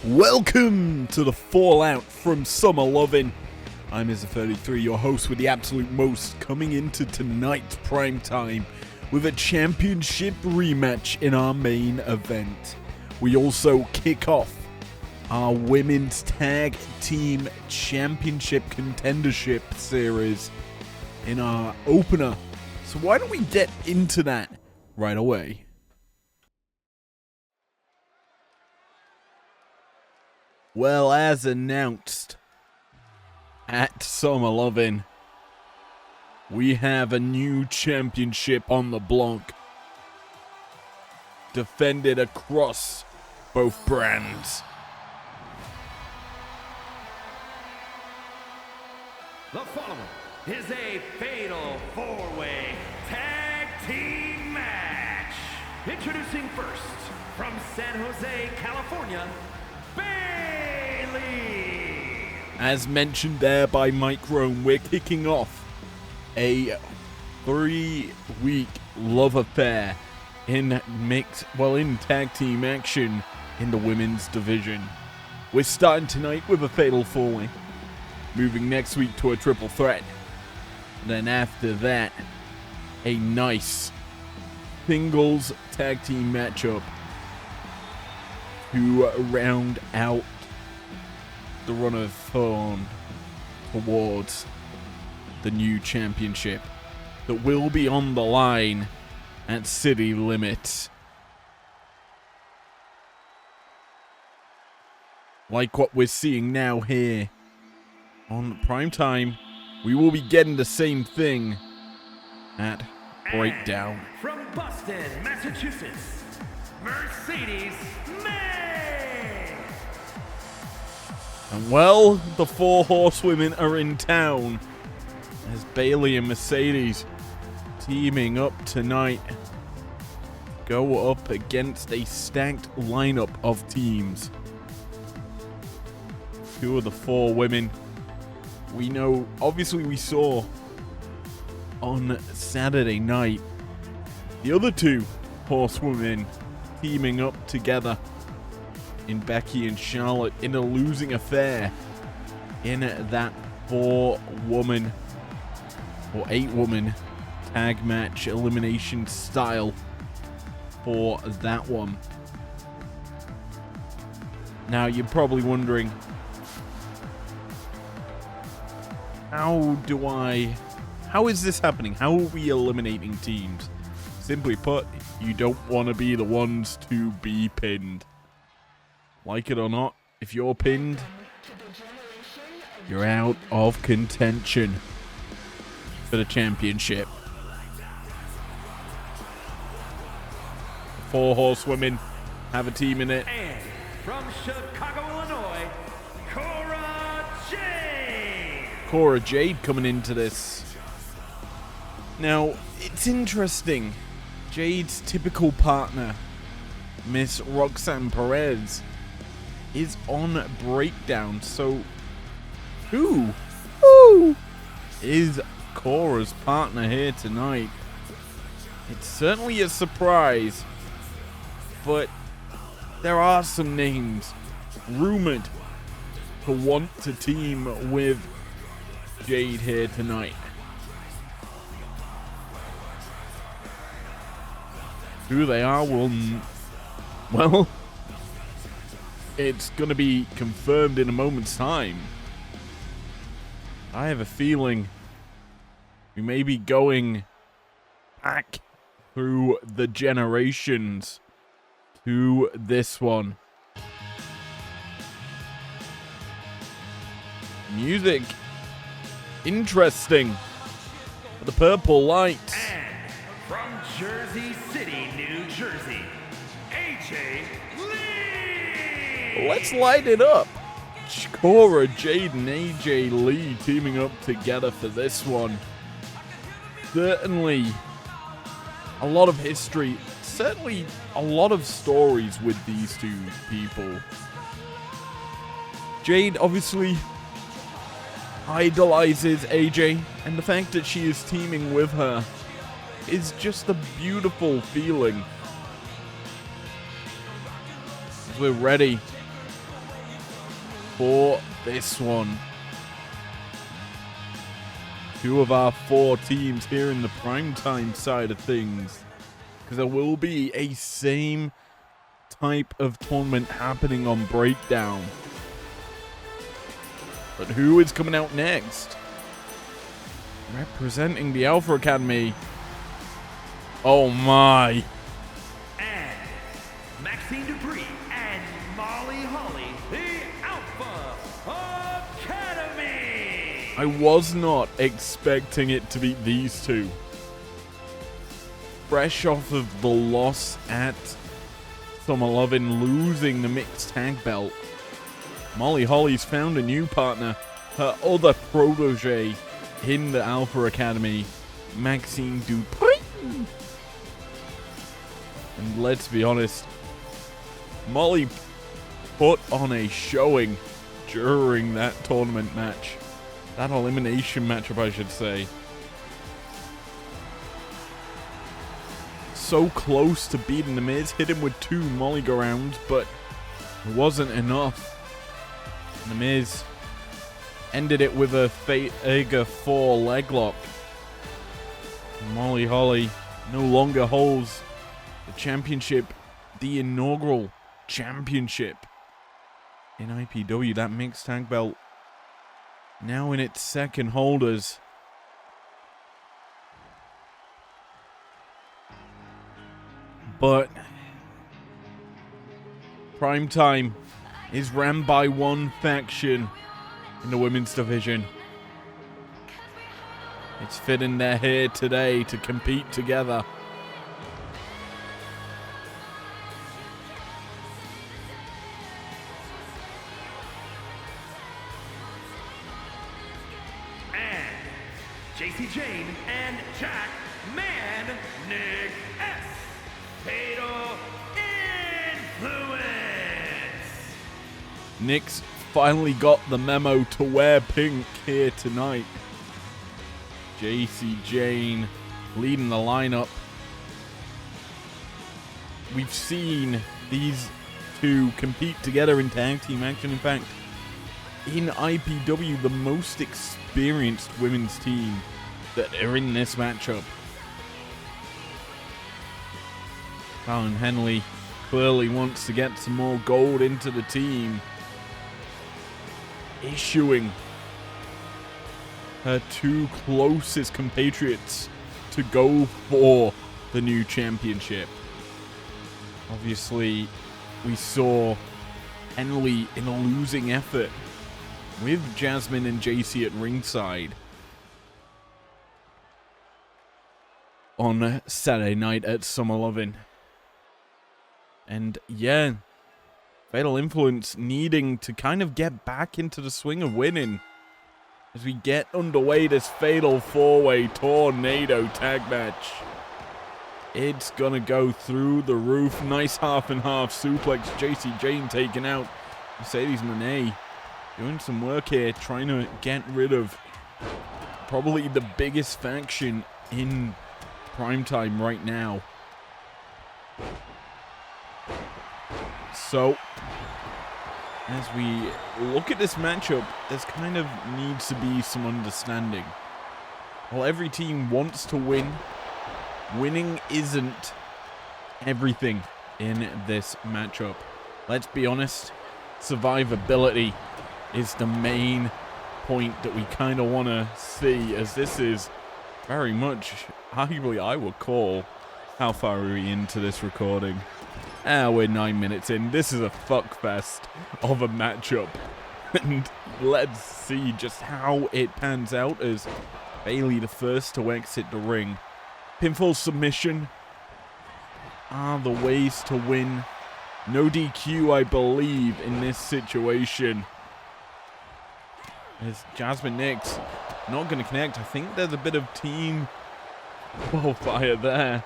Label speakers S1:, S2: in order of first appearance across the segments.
S1: Welcome to the fallout from Summer Lovin'. I'm Izza33, your host with the absolute most, coming into tonight's Primetime with a championship rematch in our main event. We also kick off our Women's Tag Team Championship Contendership Series in our opener. So why don't we get into that right away? Well, as announced at Summer Lovin', we have a new championship on the block, defended across both brands.
S2: The following is a fatal four-way tag team match. Introducing first, from San Jose, California, Bailey.
S1: As mentioned there by Mike Rome, we're kicking off a 3-week love affair in tag team action in the women's division. We're starting tonight with a fatal four-way, moving next week to a triple threat. Then after that, a nice singles tag team matchup to round out the run of fun towards the new championship that will be on the line at City Limits. Like what we're seeing now here on Primetime, we will be getting the same thing at Breakdown.
S2: From Boston, Massachusetts, Mercedes May.
S1: And well, the four horsewomen are in town as Bailey and Mercedes teaming up tonight go up against a stacked lineup of teams. Two of the four women we know, obviously we saw on Saturday night. The other two horsewomen teaming up together in Becky and Charlotte in a losing affair in that 4-woman or 8-woman tag match elimination style for that one. Now you're probably wondering, how is this happening? How are we eliminating teams? Simply put, you don't want to be the ones to be pinned. Like it or not, if you're pinned, you're out of contention for the championship. The four horsewomen have a team in it.
S2: And from Chicago, Illinois,
S1: Cora Jade coming into this. Now, it's interesting. Jade's typical partner, Miss Roxanne Perez, is on Breakdown. So, who is Cora's partner here tonight? It's certainly a surprise, but there are some names rumored to want to team with Jade here tonight. Who they are well, it's going to be confirmed in a moment's time. I have a feeling we may be going back through the generations to this one. Music. Interesting. The purple light.
S2: And from Jersey City, New Jersey, AJ Lee.
S1: Let's light it up. Cora Jade and AJ Lee teaming up together for this one. Certainly a lot of history. Certainly a lot of stories with these two people. Jade obviously idolizes AJ, and the fact that she is teaming with her is just a beautiful feeling. We're ready for this one. 2 of our 4 teams here in the primetime side of things. Because there will be a same type of tournament happening on Breakdown. But who is coming out next? Representing the Alpha Academy. Oh my.
S2: And Maxine Dupree and Molly Holly, the Alpha Academy.
S1: I was not expecting it to be these two. Fresh off of the loss at Summer Lovin', losing the mixed tag belt, Molly Holly's found a new partner, her other protege in the Alpha Academy, Maxine Dupree. And let's be honest, Molly put on a showing during that tournament match. That elimination matchup, I should say. So close to beating The Miz, hit him with 2 Molly go rounds, but it wasn't enough. The Miz ended it with a Figure 4 leg lock. Molly Holly no longer holds the championship, the inaugural championship in IPW, that mixed tag belt, now in its second holders. But Primetime is ran by one faction in the women's division. It's fitting they're here today to compete together.
S2: And JC Jane and Jack Man Nick S. Fatal Influence.
S1: Nick's finally got the memo to wear pink here tonight. JC Jane leading the lineup. We've seen these two compete together in tag team action. In fact, in IPW, the most experienced women's team that are in this matchup. Fallon Henley clearly wants to get some more gold into the team, issuing her 2 closest compatriots to go for the new championship. Obviously, we saw Henley in a losing effort with Jasmine and JC at ringside on Saturday night at Summer Lovin'. And yeah, Fatal Influence needing to kind of get back into the swing of winning as we get underway this Fatal 4-Way Tornado tag match. It's gonna go through the roof. Nice half and half suplex. JC Jane taking out Mercedes Moné. Doing some work here, trying to get rid of probably the biggest faction in Primetime right now. So, as we look at this matchup, there's kind of needs to be some understanding. While every team wants to win, winning isn't everything in this matchup. Let's be honest, survivability is the main point that we kind of want to see, as this is very much, arguably I would call, how far are we into this recording? We're 9 minutes in. This is a fuckfest of a matchup. And let's see just how it pans out as Bailey the first to exit the ring. Pinfall submission are the ways to win. No DQ, I believe, in this situation. As Jasmine Nix not going to connect. I think there's a bit of team qualifier there.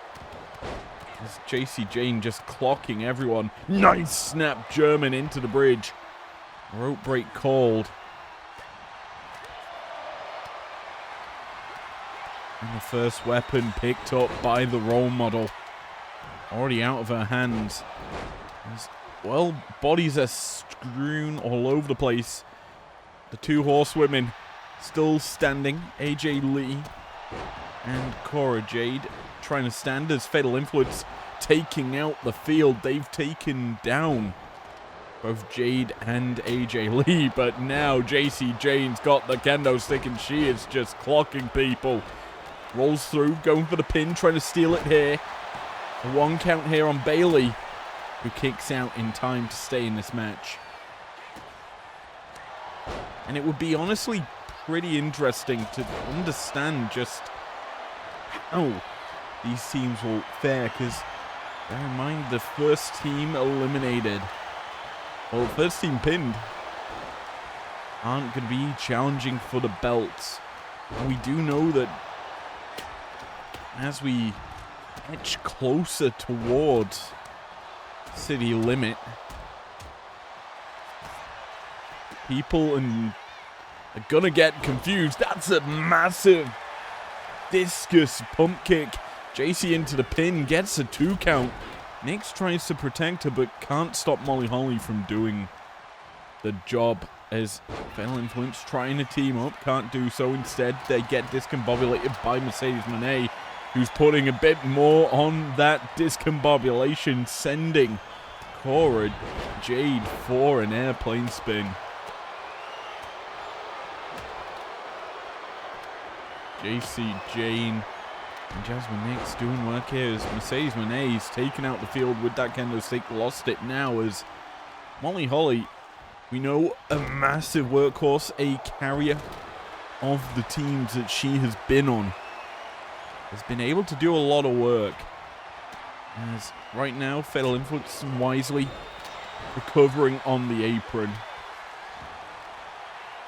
S1: As JC Jane just clocking everyone. Nice snap German into the bridge. Rope break called. And the first weapon picked up by the role model. Already out of her hands. As well, bodies are strewn all over the place. The two horsewomen still standing. AJ Lee and Cora Jade trying to stand as Fatal Influence taking out the field. They've taken down both Jade and AJ Lee, but now JC Jane's got the kendo stick and she is just clocking people. Rolls through, going for the pin, trying to steal it here. A 1 count here on Bayley, who kicks out in time to stay in this match. And it would be honestly pretty interesting to understand just how these teams will fare, because bear in mind the first team eliminated, well, the first team pinned, aren't going to be challenging for the belts. And we do know that as we edge closer towards city limit, people are gonna get confused. That's a massive discus pump kick. JC into the pin, gets a 2 count. Nyx tries to protect her, but can't stop Molly Holly from doing the job as Fatal Influence trying to team up, can't do so. Instead, they get discombobulated by Mercedes Moné, who's putting a bit more on that discombobulation, sending Cora Jade for an airplane spin. JC Jane and Jasmine Nyx doing work here as Mercedes Moné's taken out the field with that kendo stick, lost it now as Molly Holly, we know, a massive workhorse, a carrier of the teams that she has been on, has been able to do a lot of work. As right now, Fatal Influence wisely recovering on the apron.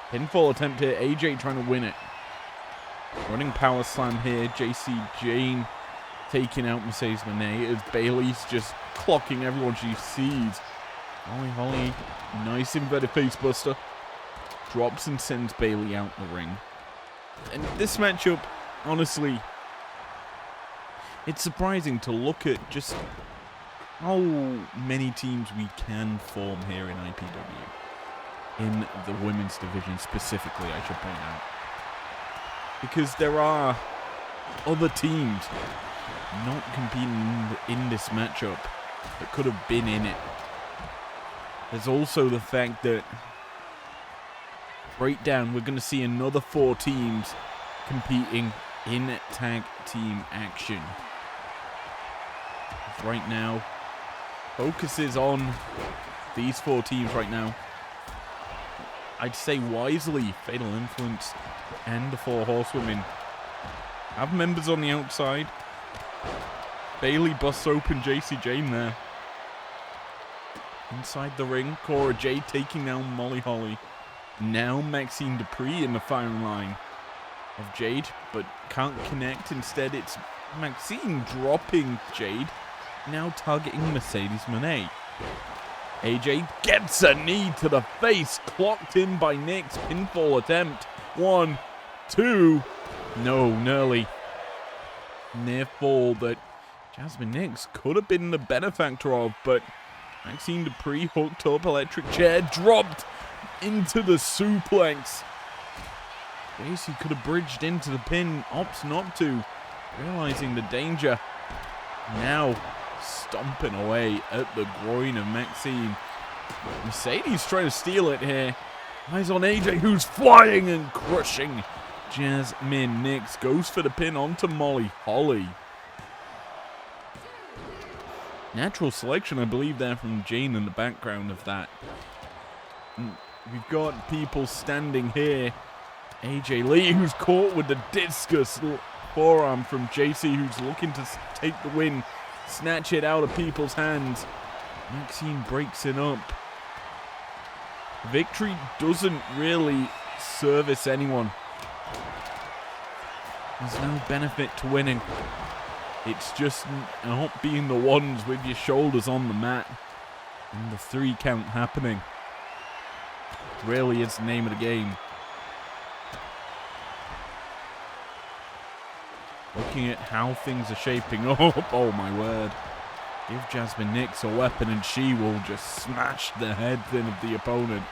S1: Pinfall attempt here, AJ trying to win it. Running power slam here, JC Jane taking out Mercedes Moné as Bayley's just clocking everyone she sees. Molly Holly, nice inverted face buster. Drops and sends Bayley out the ring. And this matchup, honestly, it's surprising to look at just how many teams we can form here in IPW. In the women's division specifically, I should point out. Because there are other teams not competing in this matchup that could have been in it. There's also the fact that right down, we're going to see another 4 teams competing in tag team action. Right now, focus is on these 4 teams right now. I'd say wisely, Fatal Influence and the 4 Horsewomen have members on the outside. Bayley busts open JC Jane there. Inside the ring, Cora Jade taking down Molly Holly. Now Maxine Dupree in the firing line of Jade, but can't connect. Instead, it's Maxine dropping Jade, now targeting Mercedes Moné. AJ gets a knee to the face, clocked in by Nyx. Pinfall attempt. 1, 2. No, nearly. Near fall that Jasmine Nyx could have been the benefactor of, but Maxine Dupree hooked up, electric chair, dropped into the suplex. JC could have bridged into the pin, opts not to, realizing the danger. Now stomping away at the groin of Maxine. Mercedes trying to steal it here. Eyes on AJ, who's flying and crushing Jasmine Nyx. Goes for the pin onto Molly Holly. Natural selection, I believe, there from Jane in the background of that. We've got people standing here. AJ Lee, who's caught with the discus forearm from JC, who's looking to take the win. Snatch it out of people's hands. Maxine breaks it up. Victory doesn't really service anyone. There's no benefit to winning. It's just not being the ones with your shoulders on the mat and the 3 count happening. Really is the name of the game. Looking at how things are shaping up, oh my word. Give Jasmine Nix a weapon and she will just smash the heads in of the opponent.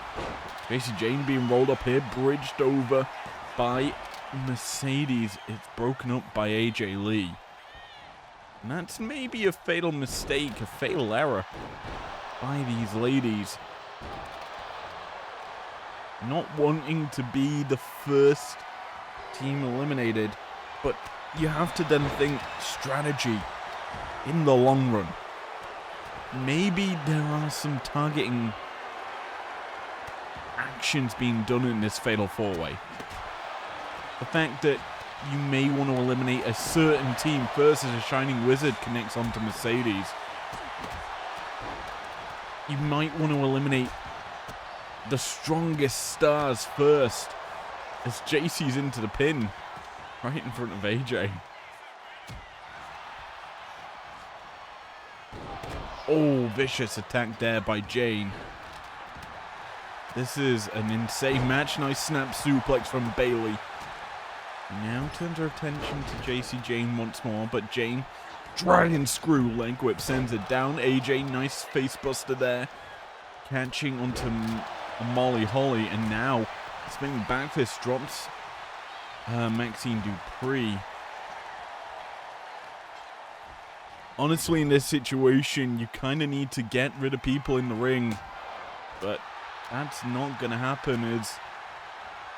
S1: Jacy Jayne being rolled up here, bridged over by Mercedes. It's broken up by AJ Lee. And that's maybe a fatal mistake, a fatal error by these ladies. Not wanting to be the first team eliminated, but you have to then think strategy in the long run. Maybe there are some targeting actions being done in this fatal four-way. The fact that you may want to eliminate a certain team first as a Shining Wizard connects onto Mercedes. You might want to eliminate the strongest stars first as JC's into the pin right in front of AJ. Oh, vicious attack there by Jayne. This is an insane match. Nice snap suplex from Bayley. Now turns her attention to Jacy Jayne once more, but Jayne, dragon screw leg whip, sends it down. AJ, nice face buster there. Catching onto Molly Holly, and now spinning back fist drops Maxine Dupree. Honestly, in this situation, you kind of need to get rid of people in the ring, but that's not going to happen as,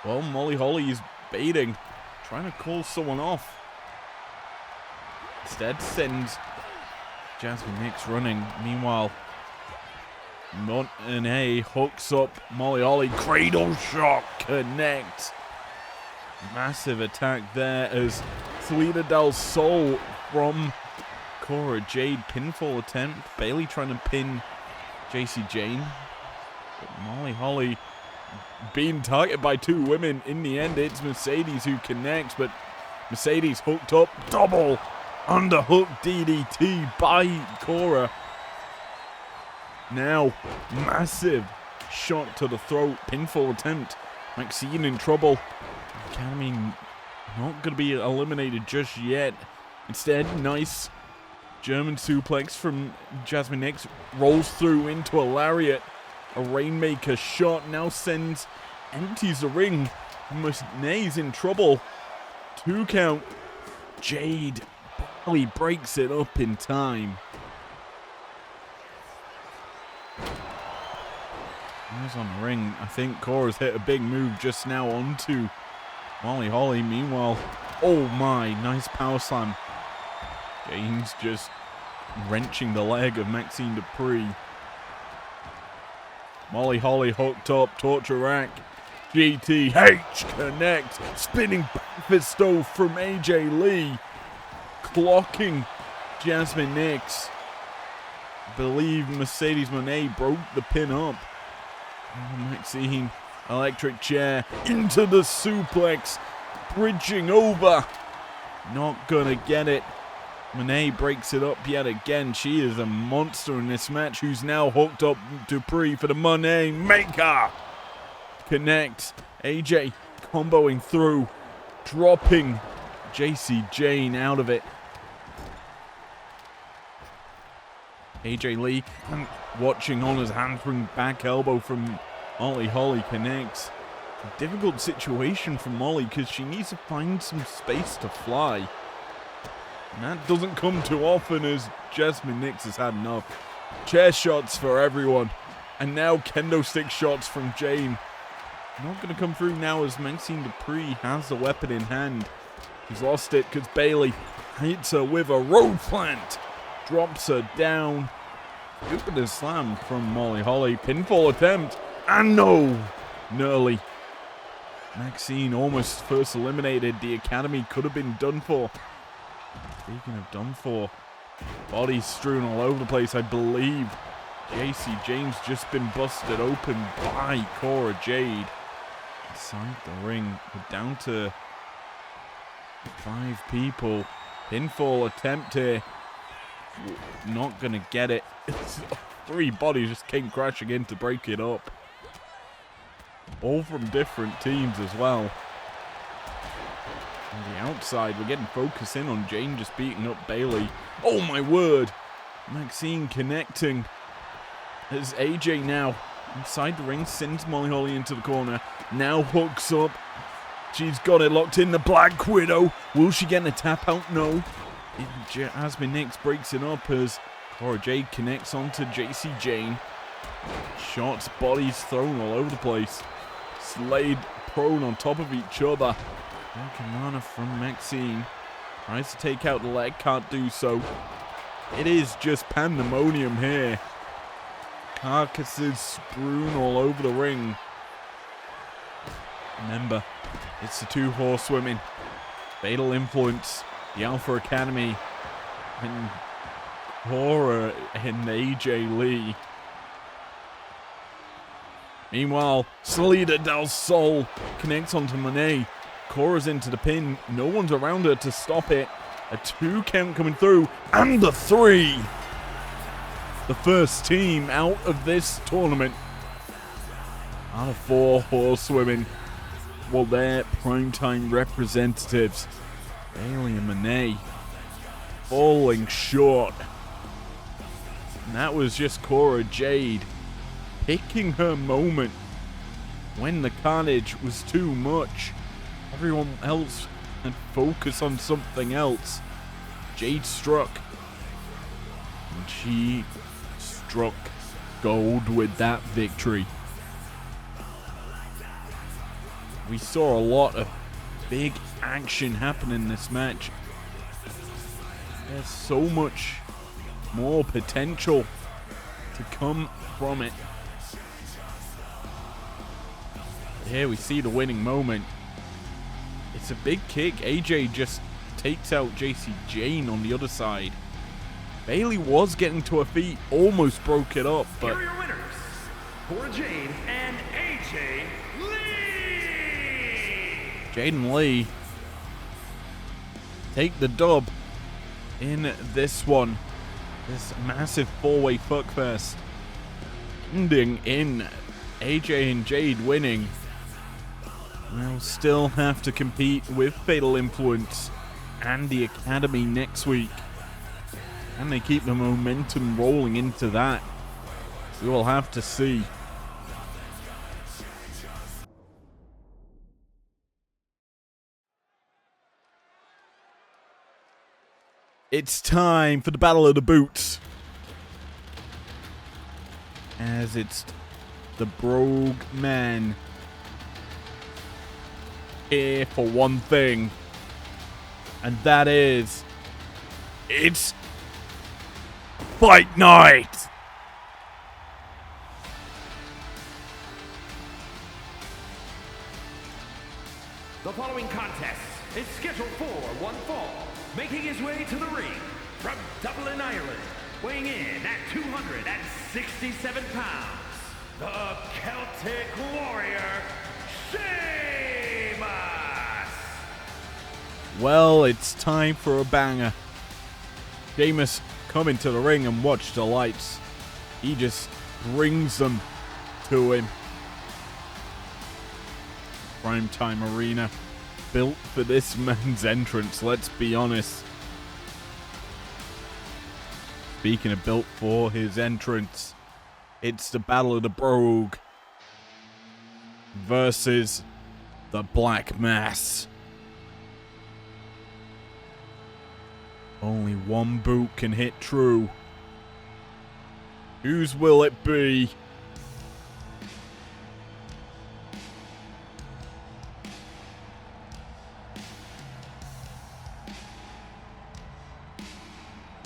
S1: well, Molly Holly is baiting, trying to call someone off. Instead, sends Jasmine Nix running. Meanwhile, Montaigne hooks up Molly Holly. Cradle shot connect. Massive attack there as Salida del Sol from Cora Jade. Pinfall attempt. Bayley trying to pin Jacy Jayne. But Molly Holly being targeted by two women. In the end, it's Mercedes who connects, but Mercedes hooked up. Double underhook DDT by Cora. Now, massive shot to the throat. Pinfall attempt. Maxine in trouble. Academy not going to be eliminated just yet. Instead, nice German suplex from Jasmine Nix. Rolls through into a lariat. A Rainmaker shot now empties the ring. Monae's in trouble. 2 count. Jade barely breaks it up in time. Eyes on the ring. I think Cora's hit a big move just now onto Molly Holly. Meanwhile, oh my, nice power slam. Jayne's just wrenching the leg of Maxine Dupree. Molly Holly hooked up, torture rack. GTH connect. Spinning back fist stove from AJ Lee. Clocking Jasmine Nix. I believe Mercedes Moné broke the pin up. Oh, Maxine, electric chair into the suplex. Bridging over. Not gonna get it. Moné breaks it up yet again. She is a monster in this match, who's now hooked up Dupree for the Moné Maker. Connect. AJ comboing through. Dropping Jacy Jayne out of it. AJ Lee watching on his handspring back elbow from Molly Holly connects. A difficult situation for Molly because she needs to find some space to fly. And that doesn't come too often as Jasmine Nix has had enough. Chair shots for everyone. And now kendo stick shots from Jayne. Not going to come through now as Maxine Dupree has the weapon in hand. He's lost it because Bayley hits her with a road plant. Drops her down. Jupiter slam from Molly Holly. Pinfall attempt. And no! Nearly. Maxine almost first eliminated. The Academy could have been done for. Speaking of done for, bodies strewn all over the place. I believe Jacy Jayne's just been busted open by Cora Jade. Inside the ring. We're down to 5 people. Pinfall attempt here. Not gonna get it. 3 bodies just came crashing in to break it up. All from different teams as well. On the outside, we're getting focused in on Jayne just beating up Bayley. Oh my word! Maxine connecting as AJ now inside the ring, sends Molly Holly into the corner, now hooks up. She's got it locked in, the Black Widow. Will she get a tap out? No. Jasmine Nix breaks it up as Cora Jade connects onto JC Jane. Shots, bodies thrown all over the place. Slayed prone on top of each other. Hurricanrana from Maxine. Tries to take out the leg, can't do so. It is just pandemonium here. Carcasses strewn all over the ring. Remember, it's the two horsewomen. Fatal Influence, the Alpha Academy, and Cora and AJ Lee. Meanwhile, Salida Del Sol connects onto Monet. Cora's into the pin. No one's around her to stop it. A 2 count coming through, and the 3. The first team out of this tournament. Out of 4 horsewomen. Well, they're primetime representatives. Bailey and Monet falling short. And that was just Cora Jade picking her moment when the carnage was too much. Everyone else had focused on something else. Jade struck. And she struck gold with that victory. We saw a lot of big action happen in this match. There's so much more potential to come from it. Here we see the winning moment. It's a big kick. AJ just takes out JC Jane on the other side. Bailey was getting to her feet, almost broke it up, but...
S2: Here are your winners, Cora Jade and AJ Lee!
S1: Jade and Lee take the dub in this one. This massive 4-way fuckfest. Ending in AJ and Jade winning. They'll still have to compete with Fatal Influence and the Academy next week. Can they keep the momentum rolling into that? We will have to see. It's time for the Battle of the Boots. As it's the Brogue Man here for one thing. And that is... it's... Fight Night!
S2: The following contest is scheduled for one fall. Making his way to the ring from Dublin, Ireland, weighing in at 267 pounds, the Celtic Warrior, Sheamus!
S1: Well, it's time for a banger. Sheamus come into the ring and watch the lights. He just brings them to him. Primetime Arena, built for this man's entrance, let's be honest. Speaking of built for his entrance, it's the Battle of the Brogue versus the Black Mass. Only one boot can hit true. Whose will it be?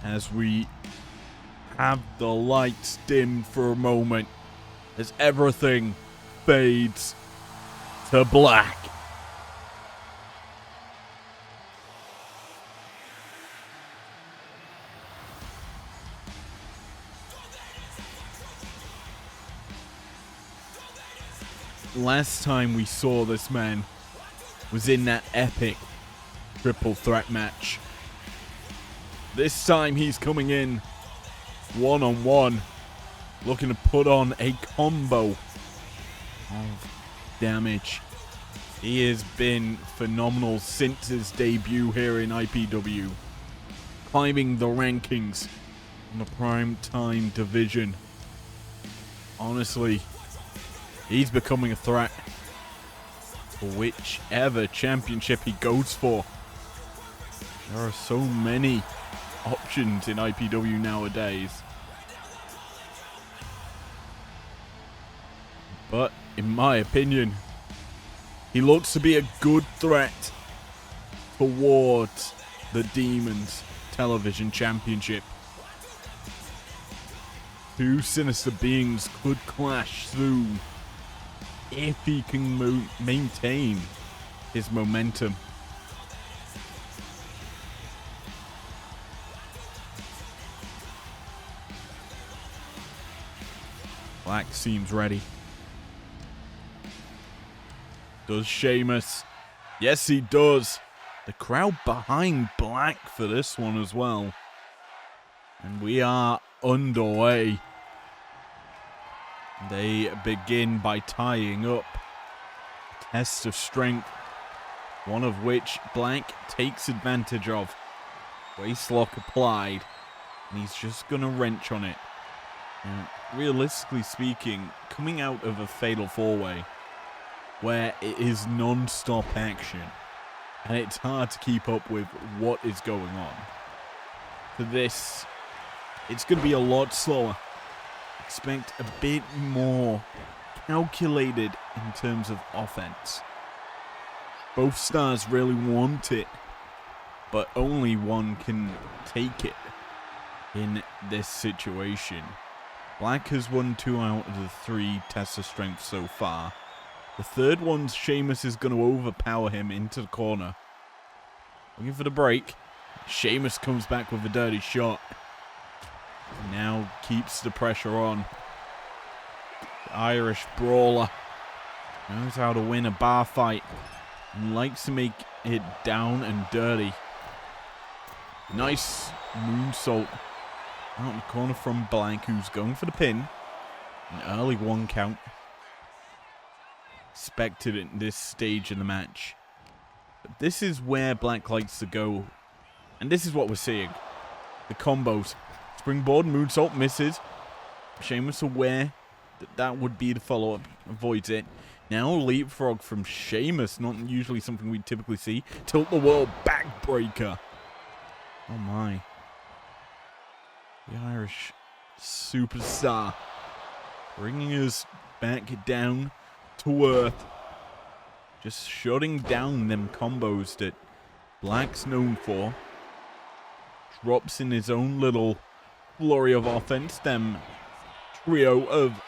S1: As we have the lights dimmed for a moment, as everything fades to black. Last time we saw this man was in that epic triple threat match. This time he's coming in one-on-one, looking to put on a combo of damage. He has been phenomenal since his debut here in IPW, climbing the rankings in the Primetime division. Honestly, he's becoming a threat for whichever championship he goes for. There are so many options in IPW nowadays. But in my opinion, he looks to be a good threat towards the Demons Television Championship. Two sinister beings could clash soon if he can maintain his momentum. Black seems ready. Does Sheamus? Yes, he does. The crowd behind Black for this one as well. And we are underway. They begin by tying up a test of strength, one of which Black takes advantage of. Waistlock applied, and he's just going to wrench on it. Now, realistically speaking, coming out of a fatal four-way, where it is non-stop action, and it's hard to keep up with what is going on. For this, it's going to be a lot slower. Expect a bit more calculated in terms of offense. Both stars really want it, but only one can take it in this situation. Black has won 2 out of the 3 tests of strength so far. The third one, Sheamus is going to overpower him into the corner. Looking for the break. Sheamus comes back with a dirty shot. Now keeps the pressure on. The Irish brawler knows how to win a bar fight and likes to make it down and dirty. Nice moonsault out in the corner from Blank, who's going for the pin. An early 1 count. Expected at this stage in the match. But this is where Black likes to go. And this is what we're seeing. The combos. Springboard, moonsault, misses. Sheamus aware that that would be the follow-up. Avoids it. Now leapfrog from Sheamus. Not usually something we typically see. Tilt the world backbreaker. Oh my. The Irish superstar. Bringing us back down to earth. Just shutting down them combos that Black's known for. Drops in his own little flurry of offense. Them trio of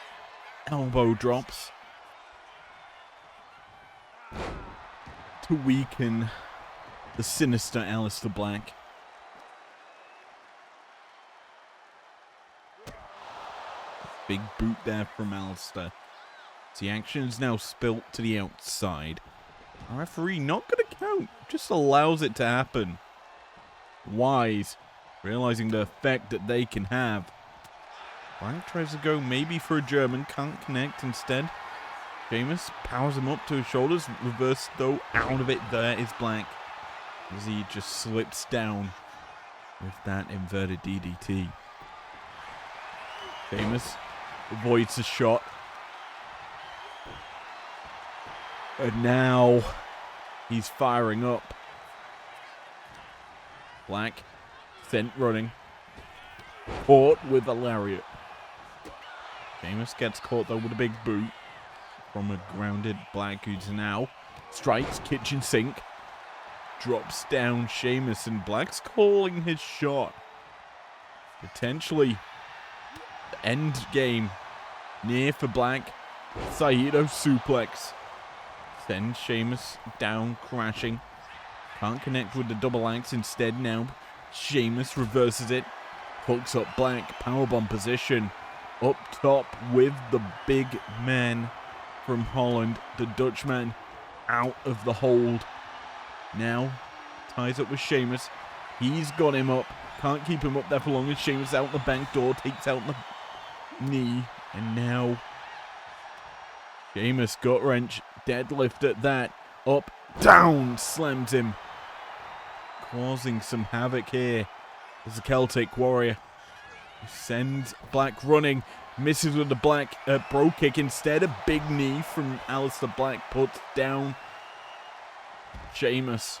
S1: elbow drops to weaken the sinister Aleister Black. Big boot there from Aleister. The action is now spilt to the outside. Our referee not going to count, just allows it to happen. Wise, realizing the effect that they can have. Black tries to go maybe for a German, can't connect instead. Sheamus powers him up to his shoulders, reverse though out of it. There is Black as he just slips down with that inverted DDT. Sheamus avoids the shot. And now he's firing up. Black sent running. Caught with a lariat. Sheamus gets caught though with a big boot from a grounded Black, who's now strikes kitchen sink. Drops down Sheamus, and Black's calling his shot. Potentially the end game near for Black. Saito suplex. Sends Sheamus down, crashing. Can't connect with the double axe. Instead now, Sheamus reverses it. Hooks up Black. Powerbomb position. Up top with the big man from Holland. The Dutchman out of the hold. Now ties up with Sheamus. He's got him up. Can't keep him up there for long. As Sheamus out the bank door. Takes out the knee. And now Sheamus gut wrench. Deadlift at that. Up, down, slams him. Causing some havoc here as the Celtic Warrior Sends Black running. Misses with the Black bro kick. Instead, a big knee from Aleister Black puts down Sheamus.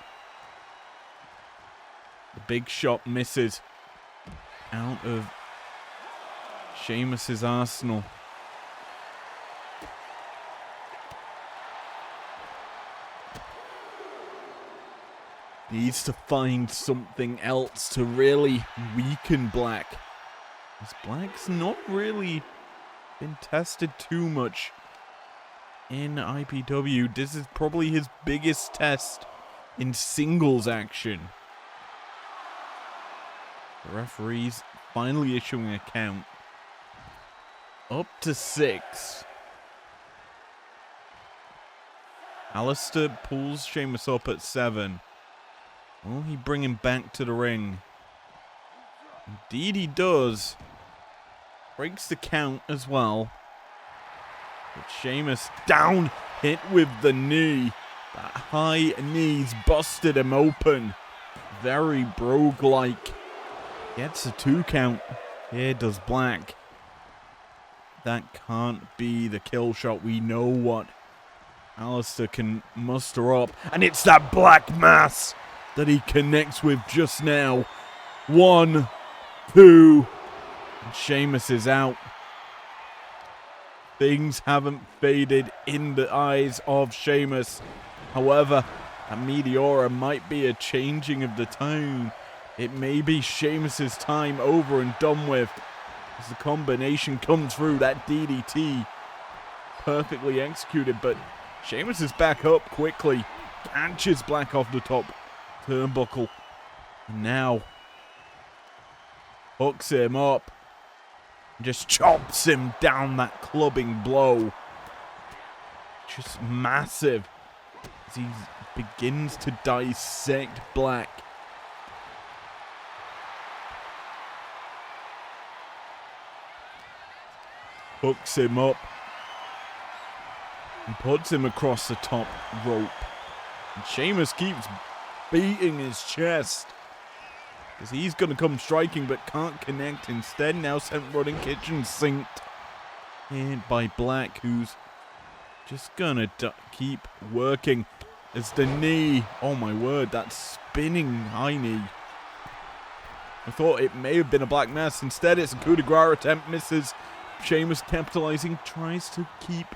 S1: The big shot misses out of Sheamus's arsenal. Needs to find something else to really weaken Black. Because Black's not really been tested too much in IPW. This is probably his biggest test in singles action. The referee's finally issuing a count. Up to 6. Aleister pulls Sheamus up at 7. Will he bring him back to the ring? Indeed he does. Breaks the count as well. But Sheamus down, hit with the knee. That high knee's busted him open. Very Brogue-like. Gets a 2 count. Here does Black. That can't be the kill shot. We know what Aleister can muster up. And it's that Black Mass that he connects with just now. 1, 2. And Sheamus is out. Things haven't faded in the eyes of Sheamus. However, a Meteora might be a changing of the tone. It may be Sheamus's time over and done with. As the combination comes through, that DDT perfectly executed, but Sheamus is back up quickly. Catches Black off the top turnbuckle. And now hooks him up. Just chops him down, that clubbing blow. Just massive. As he begins to dissect Black. Hooks him up. And puts him across the top rope. And Sheamus keeps beating his chest. Because he's going to come striking but can't connect. Instead, now sent running kitchen sinked in by Black, who's just going to keep working. As the knee, oh my word, that spinning high knee. I thought it may have been a Black Mass. Instead, it's a coup de grace attempt, misses. Sheamus capitalizing, tries to keep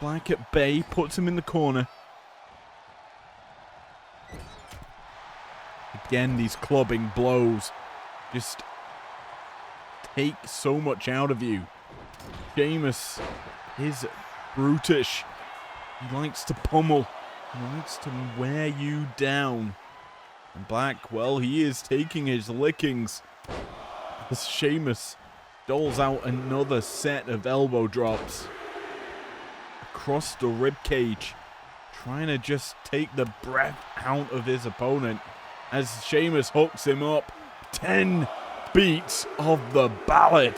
S1: Black at bay, puts him in the corner. Again, these clubbing blows just take so much out of you. Sheamus is brutish. He likes to pummel. He likes to wear you down. And Black, well, he is taking his lickings. As Sheamus doles out another set of elbow drops across the ribcage, trying to just take the breath out of his opponent. As Sheamus hooks him up, 10 beats of the ballad.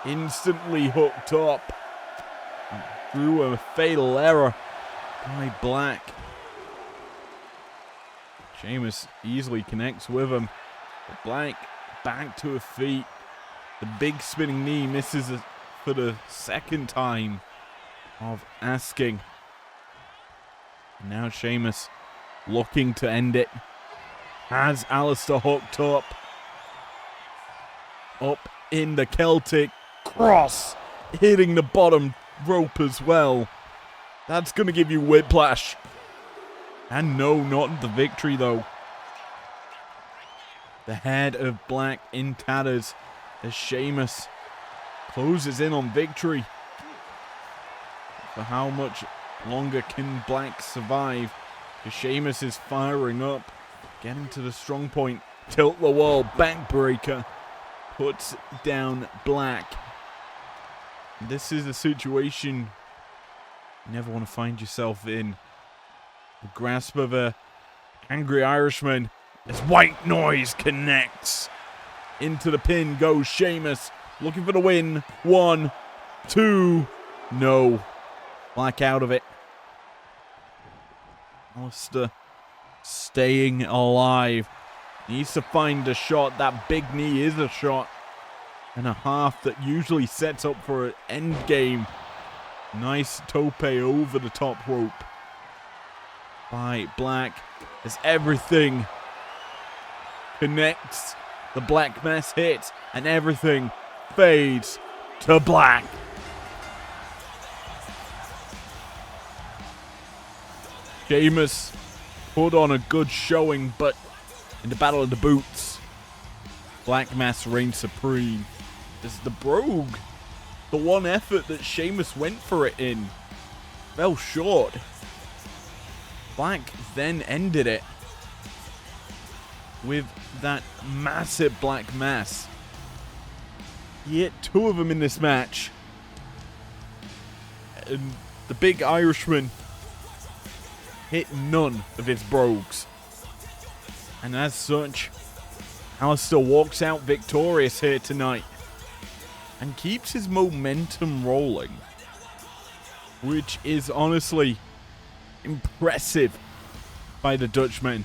S1: Instantly hooked up through a fatal error by Black. Sheamus easily connects with him. But Black back to her feet. The big spinning knee misses it for the second time of asking. And now Sheamus looking to end it. Has Aleister hooked up. Up in the Celtic cross. Hitting the bottom rope as well. That's going to give you whiplash. And no, not the victory though. The head of Black in tatters as Sheamus closes in on victory. For how much longer can Black survive? Because Sheamus is firing up. Getting to the strong point. Tilt the wall. Backbreaker. Puts down Black. This is a situation you never want to find yourself in. The grasp of a angry Irishman as White Noise connects. Into the pin goes Sheamus. Looking for the win. 1, 2. No. Black out of it. Aleister staying alive. Needs to find a shot. That big knee is a shot. and a half that usually sets up for an end game. Nice tope over the top rope by Black as everything connects. The Black Mass hits and everything fades to black. Sheamus put on a good showing, but in the Battle of the Boots, Black Mass reigns supreme. This is the Brogue. The one effort that Sheamus went for it in fell short. Black then ended it with that massive Black Mass. He hit 2 of them in this match. And the big Irishman hit none of his Brogues. And as such, Alistair walks out victorious here tonight and keeps his momentum rolling, which is honestly impressive by the Dutchman.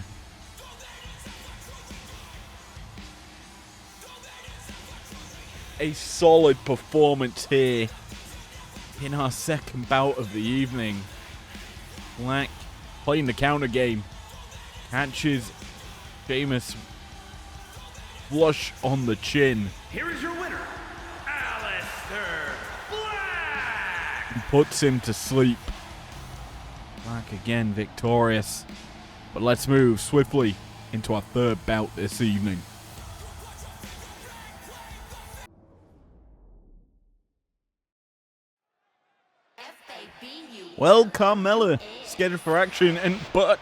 S1: A solid performance here in our second bout of the evening. Black playing the counter game, catches Sheamus flush on the chin.
S2: Here is your winner, Alistair Black!
S1: And puts him to sleep. Black again victorious. But let's move swiftly into our third bout this evening. Well, Carmella scheduled for action, but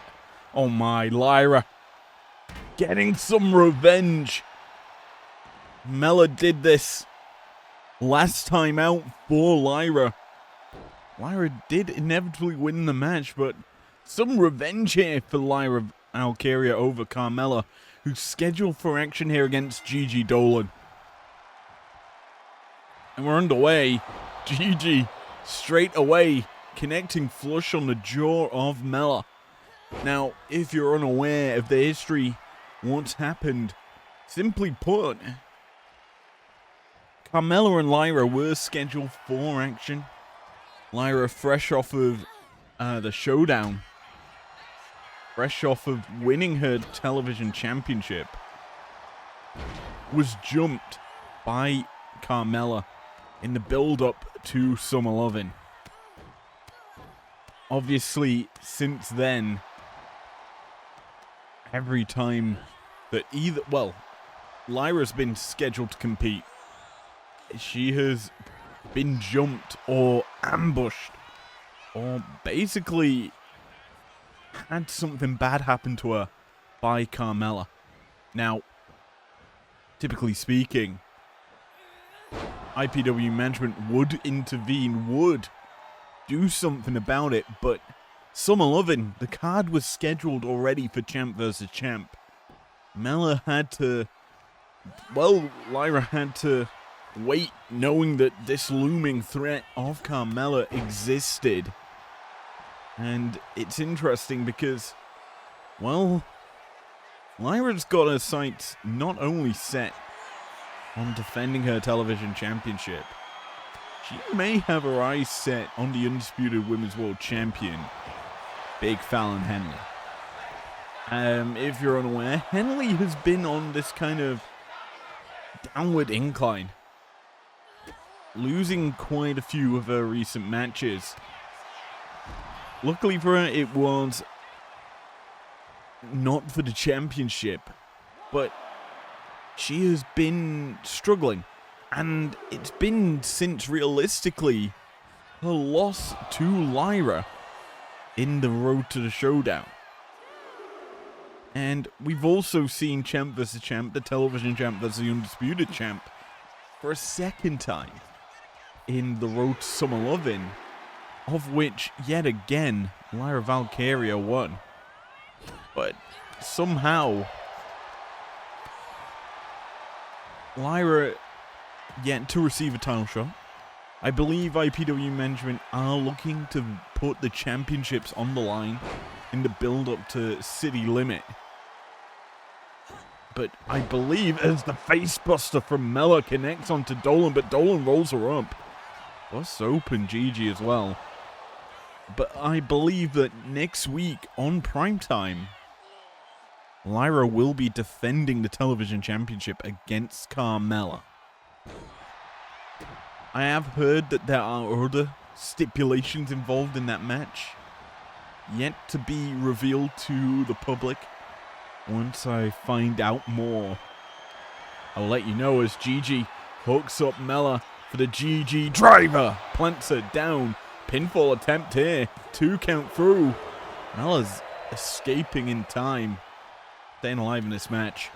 S1: oh my, Lyra getting some revenge. Mella did this last time out for Lyra. Lyra did inevitably win the match, but some revenge here for Lyra Valkyria over Carmella, who's scheduled for action here against Gigi Dolan. And we're underway. Gigi straight away connecting flush on the jaw of Mella. Now, if you're unaware of the history, what's happened, simply put, Carmella and Lyra were scheduled for action. Lyra fresh off of the showdown, fresh off of winning her television championship, was jumped by Carmella in the build-up to Summer Lovin'. Obviously, since then, every time that Lyra's been scheduled to compete, she has been jumped or ambushed or basically had something bad happen to her by Carmella. Now, typically speaking, IPW management would intervene, would do something about it, but Summer Lovin', the card was scheduled already for champ versus champ. Lyra had to wait, knowing that this looming threat of Carmella existed. And it's interesting because, Lyra's got her sights not only set on defending her television championship, she may have her eyes set on the undisputed Women's World Champion, Big Fallon Henley. If you're unaware, Henley has been on this kind of downward incline, losing quite a few of her recent matches. Luckily for her, it was not for the championship, but she has been struggling. And it's been since, realistically, her loss to Lyra in the road to the showdown. And we've also seen champ versus champ, the television champ versus the undisputed champ, for a second time in the road to Summer Lovin', of which, yet again, Lyra Valkyria won. But somehow, Lyra yet to receive a title shot. I believe IPW management are looking to put the championships on the line in the build-up to City Limit. But I believe as the face buster from Mella connects onto Dolan, but Dolan rolls her up. Busts open Gigi as well. But I believe that next week on Primetime, Lyra will be defending the television championship against Carmella. I have heard that there are other stipulations involved in that match, yet to be revealed to the public. Once I find out more, I'll let you know as Gigi hooks up Mella for the Gigi driver. Plants her down. Pinfall attempt here. 2 count through. Mella's escaping in time. Staying alive in this match.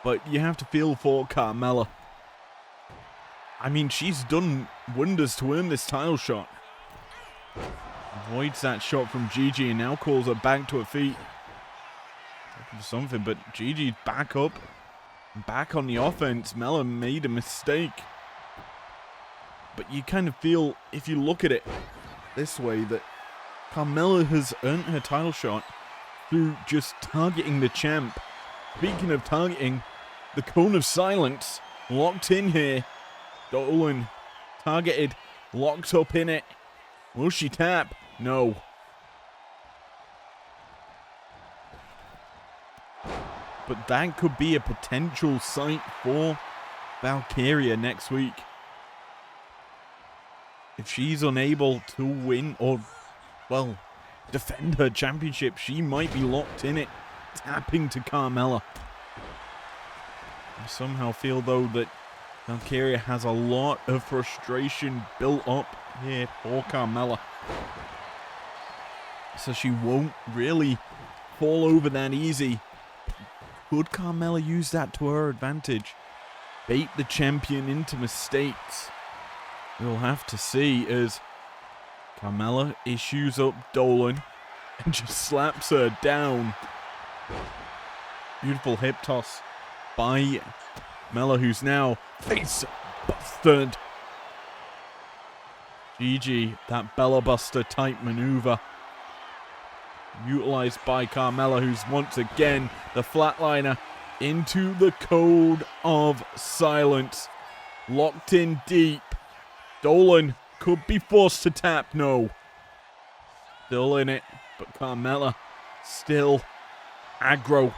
S1: But you have to feel for Carmella. I mean, she's done wonders to earn this title shot. Avoids that shot from Gigi and now calls her back to her feet. Looking for something, but Gigi's back up. Back on the offense. Mella made a mistake. But you kind of feel, if you look at it this way, that Carmella has earned her title shot through just targeting the champ. Speaking of targeting, the Cone of Silence locked in here. Dolan targeted, locked up in it. Will she tap? No. But that could be a potential sight for Valkyria next week. If she's unable to win or, well, defend her championship, she might be locked in it, tapping to Carmella. I somehow feel, though, that Valkyria has a lot of frustration built up here for Carmella. So she won't really fall over that easy. Could Carmella use that to her advantage? Bait the champion into mistakes? We'll have to see as Carmella issues up Dolan and just slaps her down. Beautiful hip toss by Mella, who's now face busted. Gigi, that Bella Buster type maneuver. Utilized by Carmella, who's once again the flatliner into the Code of Silence. Locked in deep. Dolan could be forced to tap. No. Still in it. But Carmella still aggro.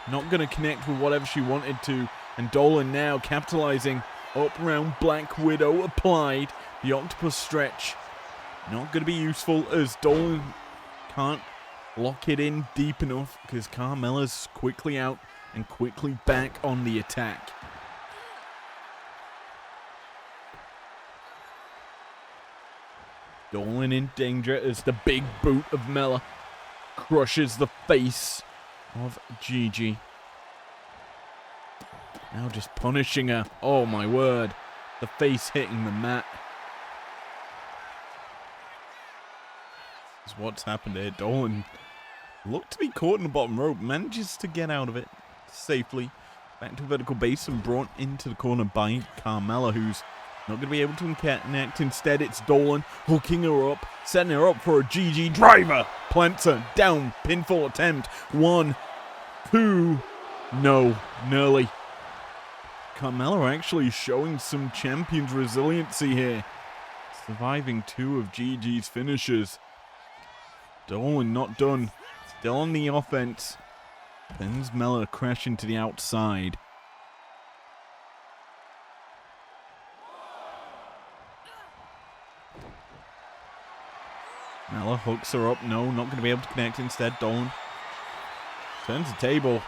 S1: Not going to connect with whatever she wanted to. And Dolan now capitalizing up around Black Widow applied. The octopus stretch. Not going to be useful as Dolan can't lock it in deep enough because Carmella's quickly out and quickly back on the attack. Dolan in danger as the big boot of Mella crushes the face of Gigi. Now just punishing her. Oh my word. The face hitting the mat. This is what's happened here. Dolan looked to be caught in the bottom rope. Manages to get out of it safely. Back to vertical base and brought into the corner by Carmella, who's not going to be able to connect. Instead, it's Dolan hooking her up, setting her up for a GG driver. Plants her down. Pinfall attempt. 1, 2. No. Nearly. Carmella actually showing some champion's resiliency here. Surviving 2 of GG's finishes. Dolan not done. Still on the offense. Sends Mella crashing to the outside. Mella hooks her up. No, not going to be able to connect. Instead, Dolan turns the table.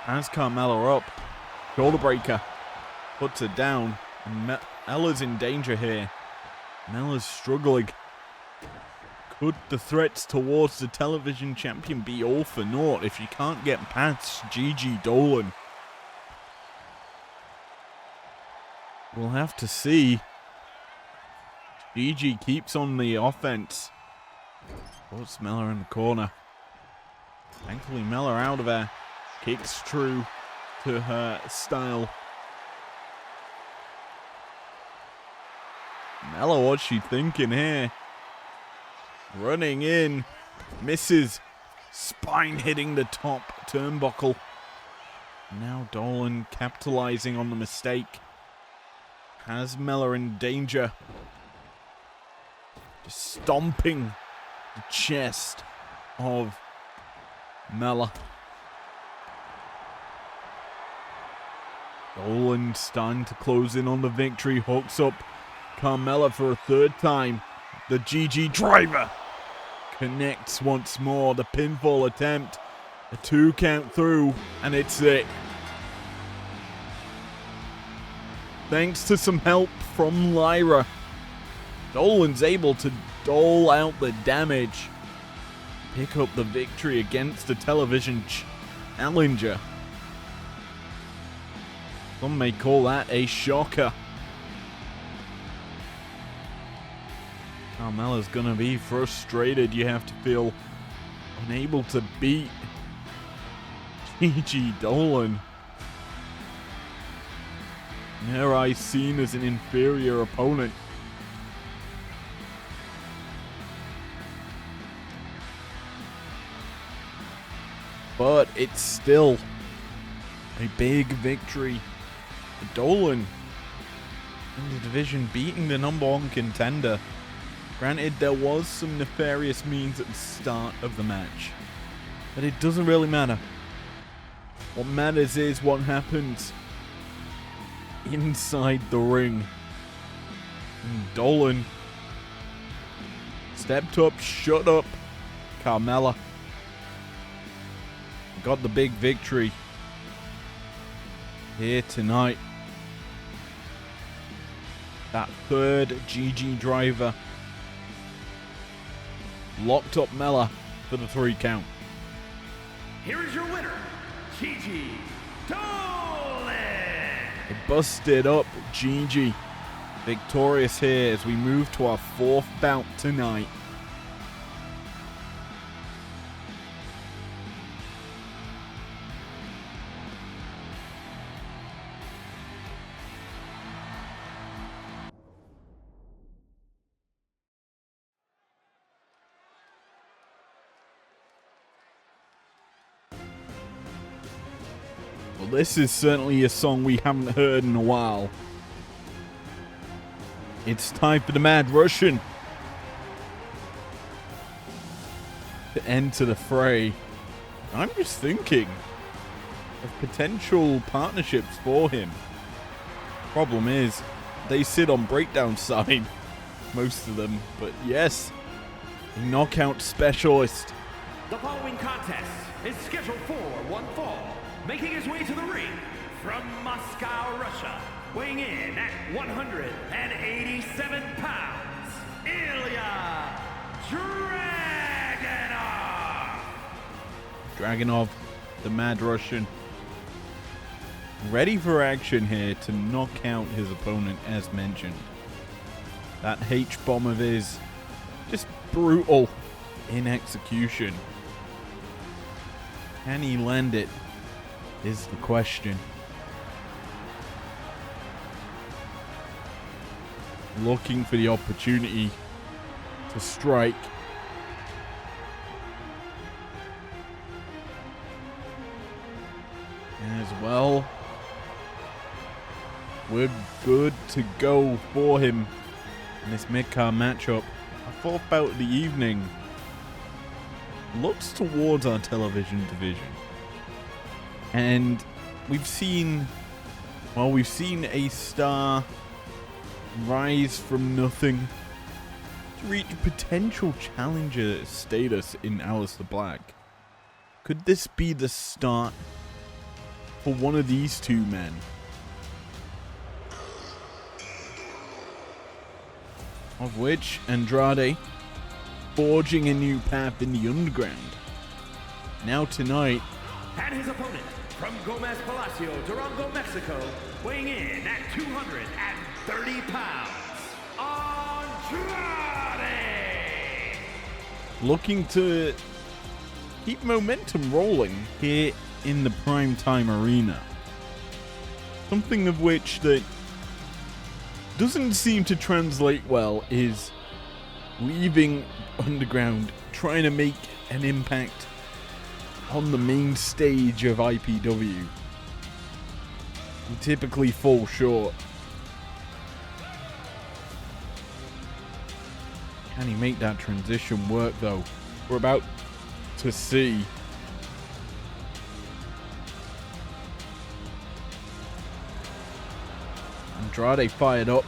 S1: Has Carmella up. Shoulder breaker. Puts her down. And Mella's in danger here. Mella's struggling. Could the threats towards the television champion be all for naught if she can't get past Gigi Dolan? We'll have to see. Gigi keeps on the offense. Puts Mella in the corner. Thankfully, Mella out of there. Kicks true to her style. Mella, what's she thinking here? Running in. Misses. Spine hitting the top turnbuckle. Now Dolan capitalizing on the mistake. Has Mella in danger. Just stomping the chest of Mella. Dolan starting to close in on the victory. Hooks up Carmella for a third time. The GG driver connects once more. The pinfall attempt. A 2 count through, and it's it. Thanks to some help from Lyra, Dolan's able to dole out the damage. Pick up the victory against the television challenger. Some may call that a shocker. Carmella's gonna be frustrated. You have to feel unable to beat Gigi Dolan. Her eyes seen as an inferior opponent. But it's still a big victory for Dolan in the division, beating the #1 contender. Granted, there was some nefarious means at the start of the match, but it doesn't really matter. What matters is what happens inside the ring. And Dolan stepped up, shut up Carmella. Got the big victory here tonight. That third GG driver locked up Mella for the 3 count.
S2: Here is your winner, Gigi Dolan.
S1: It busted up Gigi. Victorious here as we move to our 4th bout tonight. Well, this is certainly a song we haven't heard in a while. It's time for the Mad Russian to enter the fray. I'm just thinking of potential partnerships for him. Problem is, they sit on Breakdown side, most of them. But yes, a knockout specialist.
S2: The following contest is scheduled for one fall. Making his way to the ring from Moscow, Russia, weighing in at 187 pounds, Ilya Dragunov.
S1: Dragunov, the Mad Russian, ready for action here to knock out his opponent as mentioned. That H-bomb of his, just brutal in execution. Can he land it? Is the question. Looking for the opportunity to strike. As well, we're good to go for him in this mid-card matchup. Our 4th bout of the evening looks towards our television division. And we've seen a star rise from nothing to reach potential challenger status in Aleister Black. Could this be the start for one of these two men? Of which Andrade forging a new path in the underground. Now tonight,
S2: And his opponent from Gomez Palacio, Durango, Mexico, weighing in at 230 pounds, Andrade.
S1: looking to keep momentum rolling here in the Primetime arena. Something of which that doesn't seem to translate well is leaving Underground, trying to make an impact on the main stage of IPW, we typically fall short. Can he make that transition work, though? We're about to see. Andrade fired up,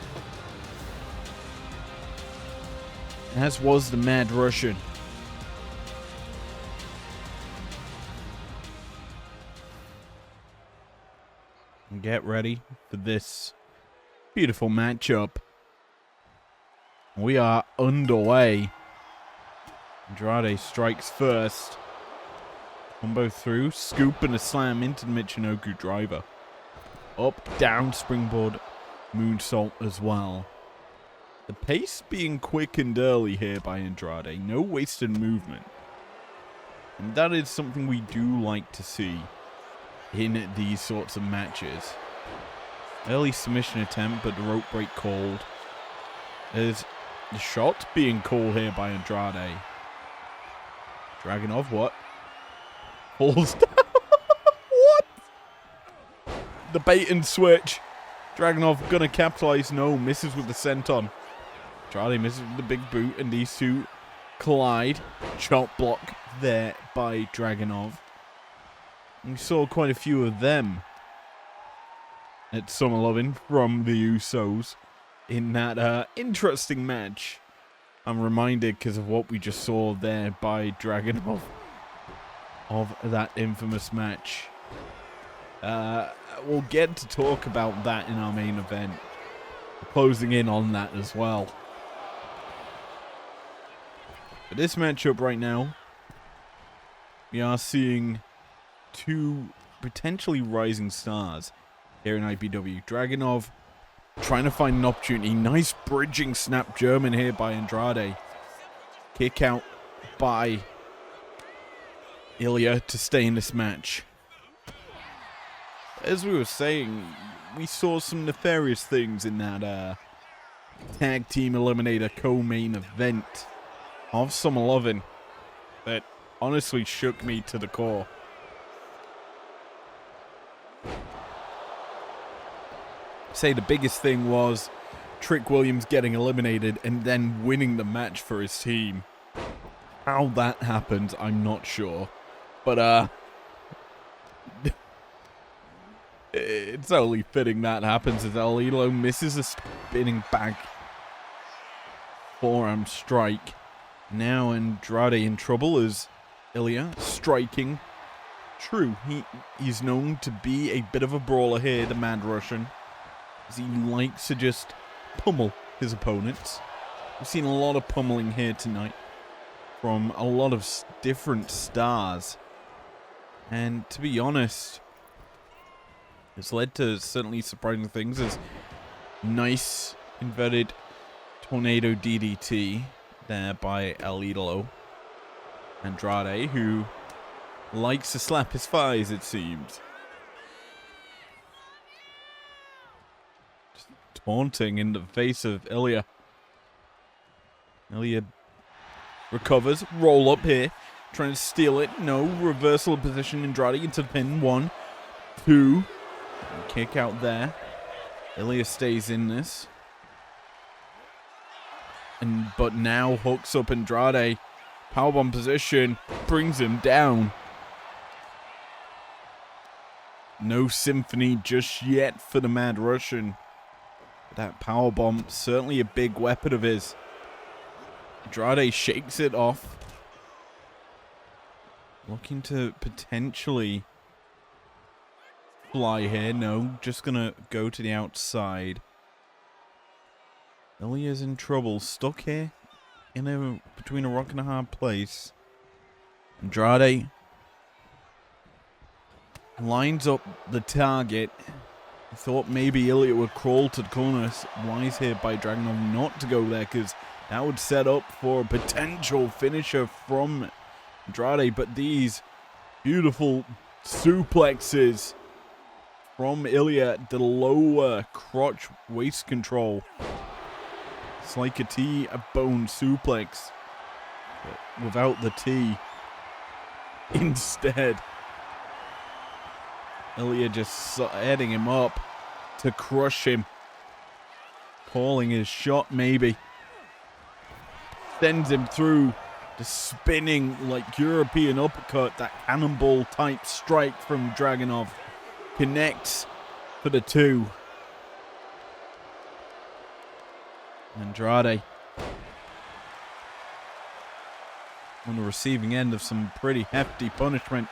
S1: as was the Mad Russian. And get ready for this beautiful matchup. We are underway. Andrade strikes first. Combo through, scoop and a slam into the Michinoku driver. Up, down, springboard, moonsault as well. The pace being quickened early here by Andrade. No wasted movement. And that is something we do like to see in these sorts of matches. Early submission attempt, but the rope break called. There's the shot being called here by Andrade. Dragunov, what? Falls down. What? The bait and switch. Dragunov gonna capitalize. No, misses with the senton. Andrade misses with the big boot, and these two collide. Chop block there by Dragunov. We saw quite a few of them at Summer Lovin' from the Usos in that interesting match. I'm reminded because of what we just saw there by Dragunov of that infamous match. We'll get to talk about that in our main event. We're closing in on that as well. But this matchup right now, we are seeing two potentially rising stars here in IPW. Dragunov trying to find an opportunity. Nice bridging snap German here by Andrade. Kick out by Ilya to stay in this match. As we were saying, we saw some nefarious things in that tag team eliminator co-main event of Summer Lovin' that honestly shook me to the core. Say the biggest thing was Trick Williams getting eliminated and then winning the match for his team. How that happened, I'm not sure. But it's only fitting that happens as Alilo misses a spinning back forearm strike. Now Andrade in trouble as Ilya striking. True, he's known to be a bit of a brawler here, the Mad Russian, as he likes to just pummel his opponents. We've seen a lot of pummeling here tonight from a lot of different stars. And to be honest, it's led to certainly surprising things as nice inverted tornado DDT there by El Idolo. Andrade, who likes to slap his thighs, it seems. Just taunting in the face of Ilya. Ilya recovers, roll up here, trying to steal it. No, reversal of position. Andrade into the pin. 1, 2. Kick out there. Ilya stays in this. But now hooks up Andrade. Powerbomb position. Brings him down. No symphony just yet for the Mad Russian. That powerbomb, certainly a big weapon of his. Andrade shakes it off. Looking to potentially fly here. No, just gonna go to the outside. Ilya's in trouble. Stuck here in between a rock and a hard place. Andrade lines up the target. I thought maybe Ilya would crawl to the corner. Wise here by Dragunov not to go there, because that would set up for a potential finisher from Andrade. But these beautiful suplexes from Ilya, the lower crotch waist control. It's like a T, a bone suplex, but without the T. instead. Ilya just heading him up to crush him. Calling his shot, maybe. Sends him through the spinning, like, European uppercut. That cannonball type strike from Dragunov. Connects for the 2. Andrade on the receiving end of some pretty hefty punishment.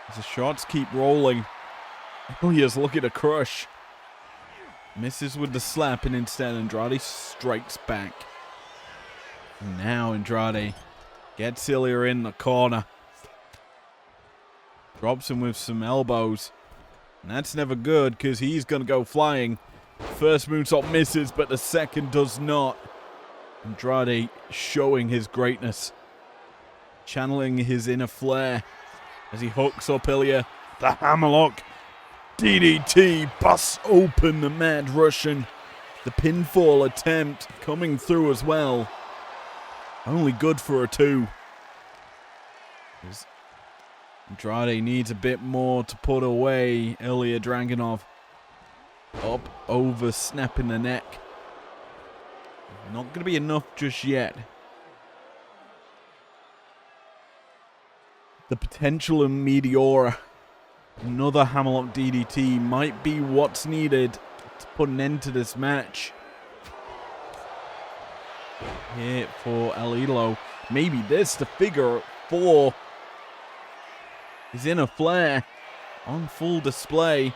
S1: As the shots keep rolling, Ilya's looking to crush. Misses with the slap, and instead Andrade strikes back. And now Andrade gets Ilya in the corner. Drops him with some elbows. And that's never good, because he's going to go flying. First moonsault misses, but the second does not. Andrade showing his greatness. Channeling his inner flair as he hooks up Ilya. The hammerlock. DDT busts open the Mad Russian. The pinfall attempt coming through as well. Only good for a 2. Andrade needs a bit more to put away Ilya Dragunov. Up, over, snapping the neck. Not going to be enough just yet. The potential in Meteora. Another hammerlock DDT might be what's needed to put an end to this match. Here for El Idolo. Maybe this to figure 4. His inner flair on full display.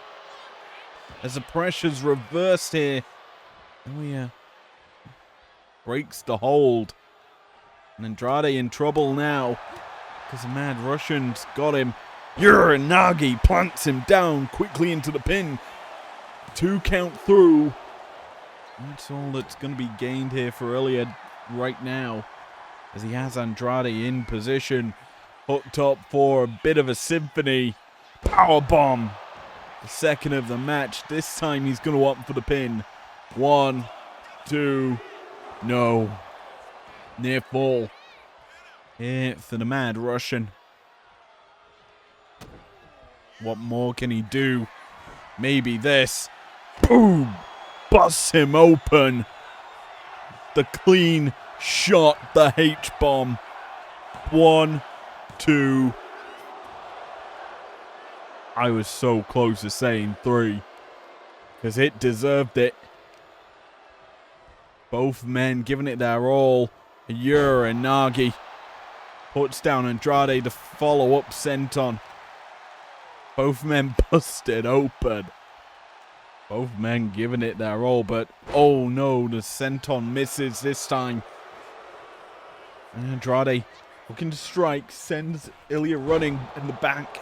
S1: As the pressure's reversed here. Ilya breaks the hold. And Andrade in trouble now. Because the Mad Russian's got him. Uranagi plants him down quickly into the pin. 2 count through. That's all that's going to be gained here for Ilya right now. As he has Andrade in position. Hooked up for a bit of a symphony. Powerbomb. The second of the match. This time he's going to opt for the pin. 1, 2. No. Near fall. Here for the Mad Russian. What more can he do? Maybe this. Boom! Busts him open. The clean shot. The H-bomb. 1, 2. I was so close to saying 3. Because it deserved it. Both men giving it their all. Uranagi puts down Andrade to follow up senton. Both men busted open. Both men giving it their all, but oh no, the senton misses this time. And Andrade looking to strike, sends Ilya running in the back.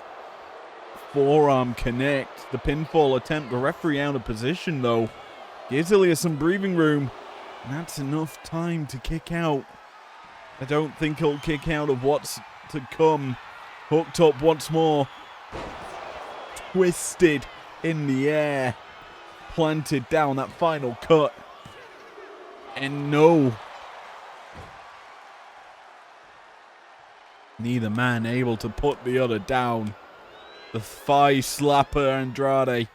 S1: Forearm connect. The pinfall attempt. The referee out of position though. Gives Ilya some breathing room. And that's enough time to kick out. I don't think he'll kick out of what's to come. Hooked up once more. Twisted in the air. Planted down that final cut. And no. Neither man able to put the other down. The thigh slapper Andrade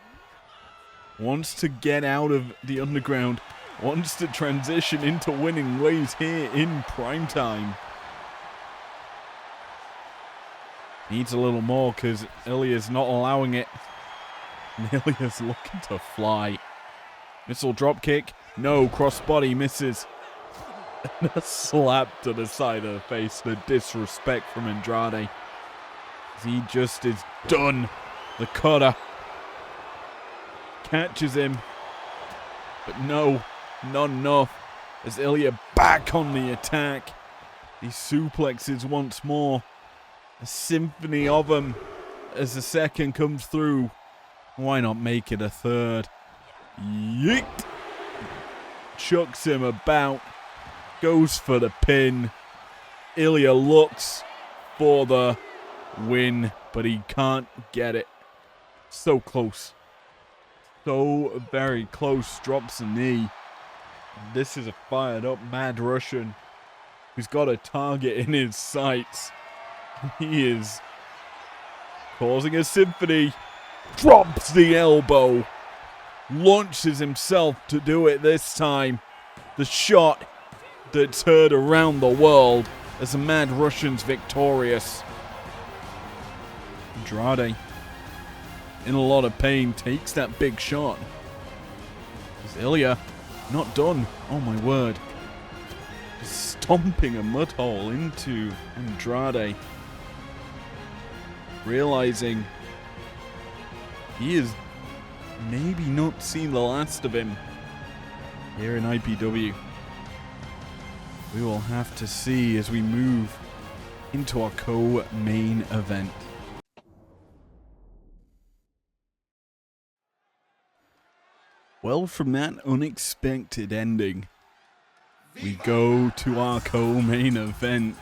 S1: wants to get out of the underground. Wants to transition into winning ways here in Primetime. Needs a little more because Ilya's not allowing it. And Ilya's looking to fly. Missile drop kick. No, crossbody misses. And a slap to the side of the face. The disrespect from Andrade. He just is done. The cutter catches him. But no, not enough. As Ilya back on the attack. He suplexes once more. A symphony of them as the second comes through. Why not make it a third? Yeet! Chucks him about. Goes for the pin. Ilya looks for the win, but he can't get it. So close. So very close. Drops a knee. This is a fired up Mad Russian who's got a target in his sights. He is causing a symphony. Drops the elbow. Launches himself to do it this time. The shot that's heard around the world as the Mad Russian's victorious. Andrade, in a lot of pain, takes that big shot. Ilya, not done. Oh my word. Stomping a mud hole into Andrade. Realizing he is maybe not seen the last of him here in IPW. We will have to see as we move into our co-main event. Well, from that unexpected ending, we go to our co-main event,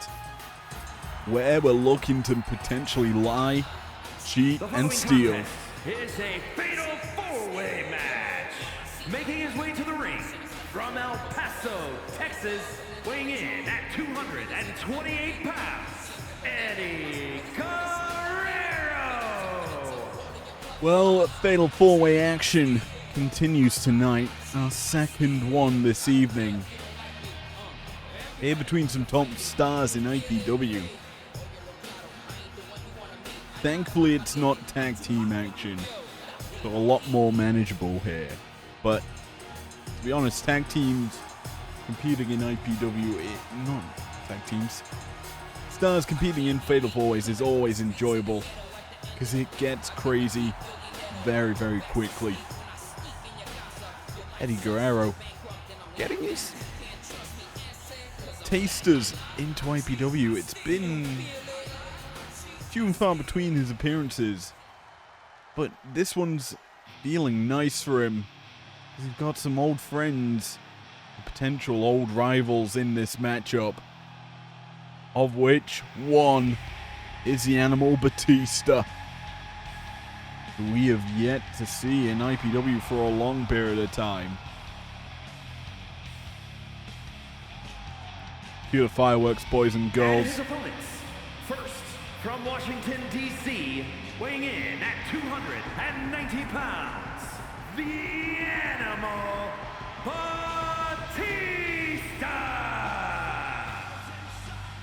S1: where we're looking to potentially lie, cheat, and steal.
S2: It's a fatal four-way match. Making his way to the ring from El Paso, Texas, weighing in at 228 pounds, Eddie Guerrero.
S1: Well, fatal four-way action continues tonight, our second one this evening. Here between some top stars in IPW. Thankfully, it's not tag team action, so a lot more manageable here. But to be honest, tag teams competing in IPW, not tag teams, stars competing in Fatal 4-Ways is always enjoyable because it gets crazy very, very quickly. Eddie Guerrero getting his tasters into IPW. It's been few and far between his appearances, but this one's feeling nice for him. He's got some old friends, potential old rivals in this matchup, of which one is the Animal Batista, who we have yet to see in IPW for a long period of time. Cue the fireworks, boys and girls.
S2: And his opponents, first from Washington, D.C., weighing in at 290 pounds, the Animal Batista!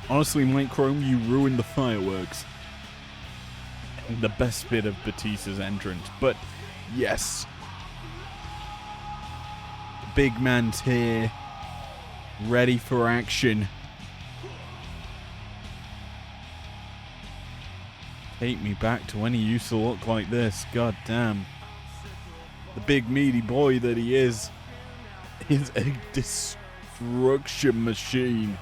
S1: Honestly, Mike Chrome, you ruined the fireworks. The best bit of Batista's entrance, but yes. The big man's here, ready for action. Take me back to when he used to look like this, god damn. The big meaty boy that he is a destruction machine.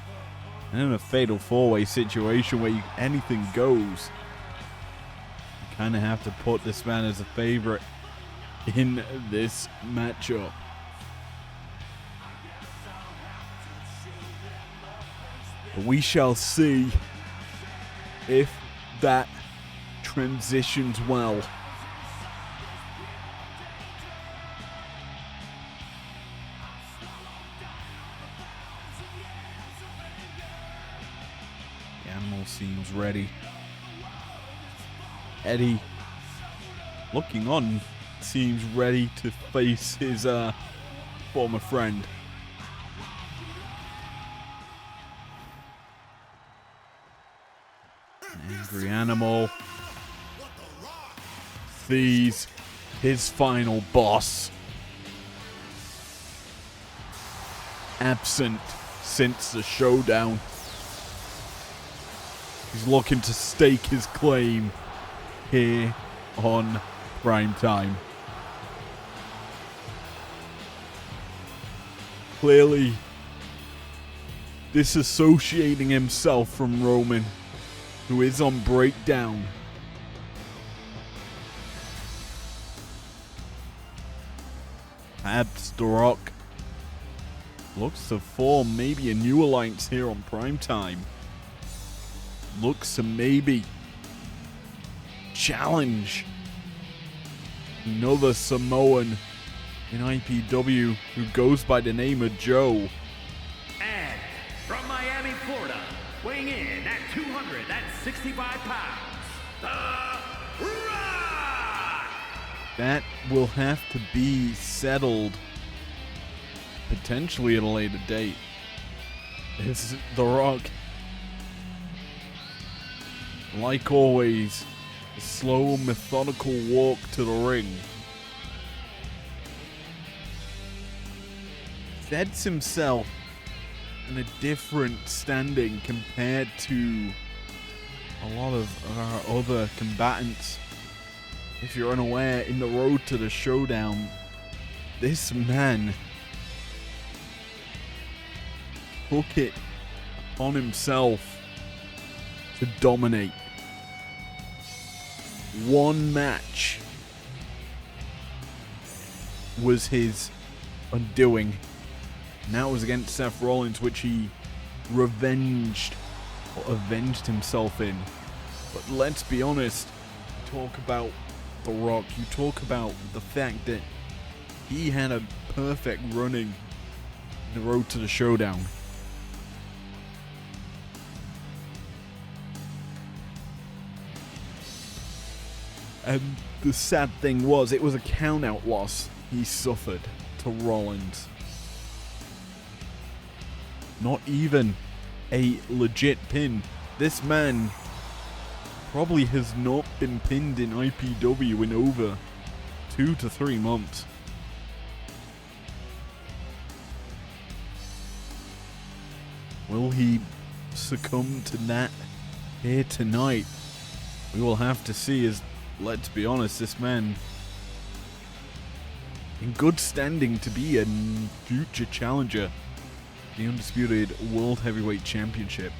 S1: And in a fatal four-way situation where anything goes, kind of have to put this man as a favorite in this matchup. But we shall see if that transitions well. The Animal seems ready. Eddie, looking on, seems ready to face his former friend. Angry Animal sees his final boss absent since the showdown. He's looking to stake his claim here on Primetime. Clearly disassociating himself from Roman, who is on breakdown. Perhaps The Rock looks to form maybe a new alliance here on Primetime. Looks to maybe challenge another Samoan in IPW who goes by the name of Joe.
S2: And from Miami, Florida, weighing in at 206 165 pounds, The Rock!
S1: That will have to be settled potentially at a later date. It's The Rock. Like always, a slow, methodical walk to the ring. Sets himself in a different standing compared to a lot of our other combatants. If you're unaware, in the road to the showdown, this man took it on himself to dominate. One match was his undoing. And that was against Seth Rollins, which he avenged himself in. But let's be honest, talk about The Rock, you talk about the fact that he had a perfect running in the road to the showdown. And the sad thing was, it was a count-out loss he suffered to Rollins. Not even a legit pin. This man probably has not been pinned in IPW in over 2 to 3 months. Will he succumb to that here tonight? We will have to see, as, let's be honest, this man in good standing to be a future challenger, the Undisputed World Heavyweight Championship.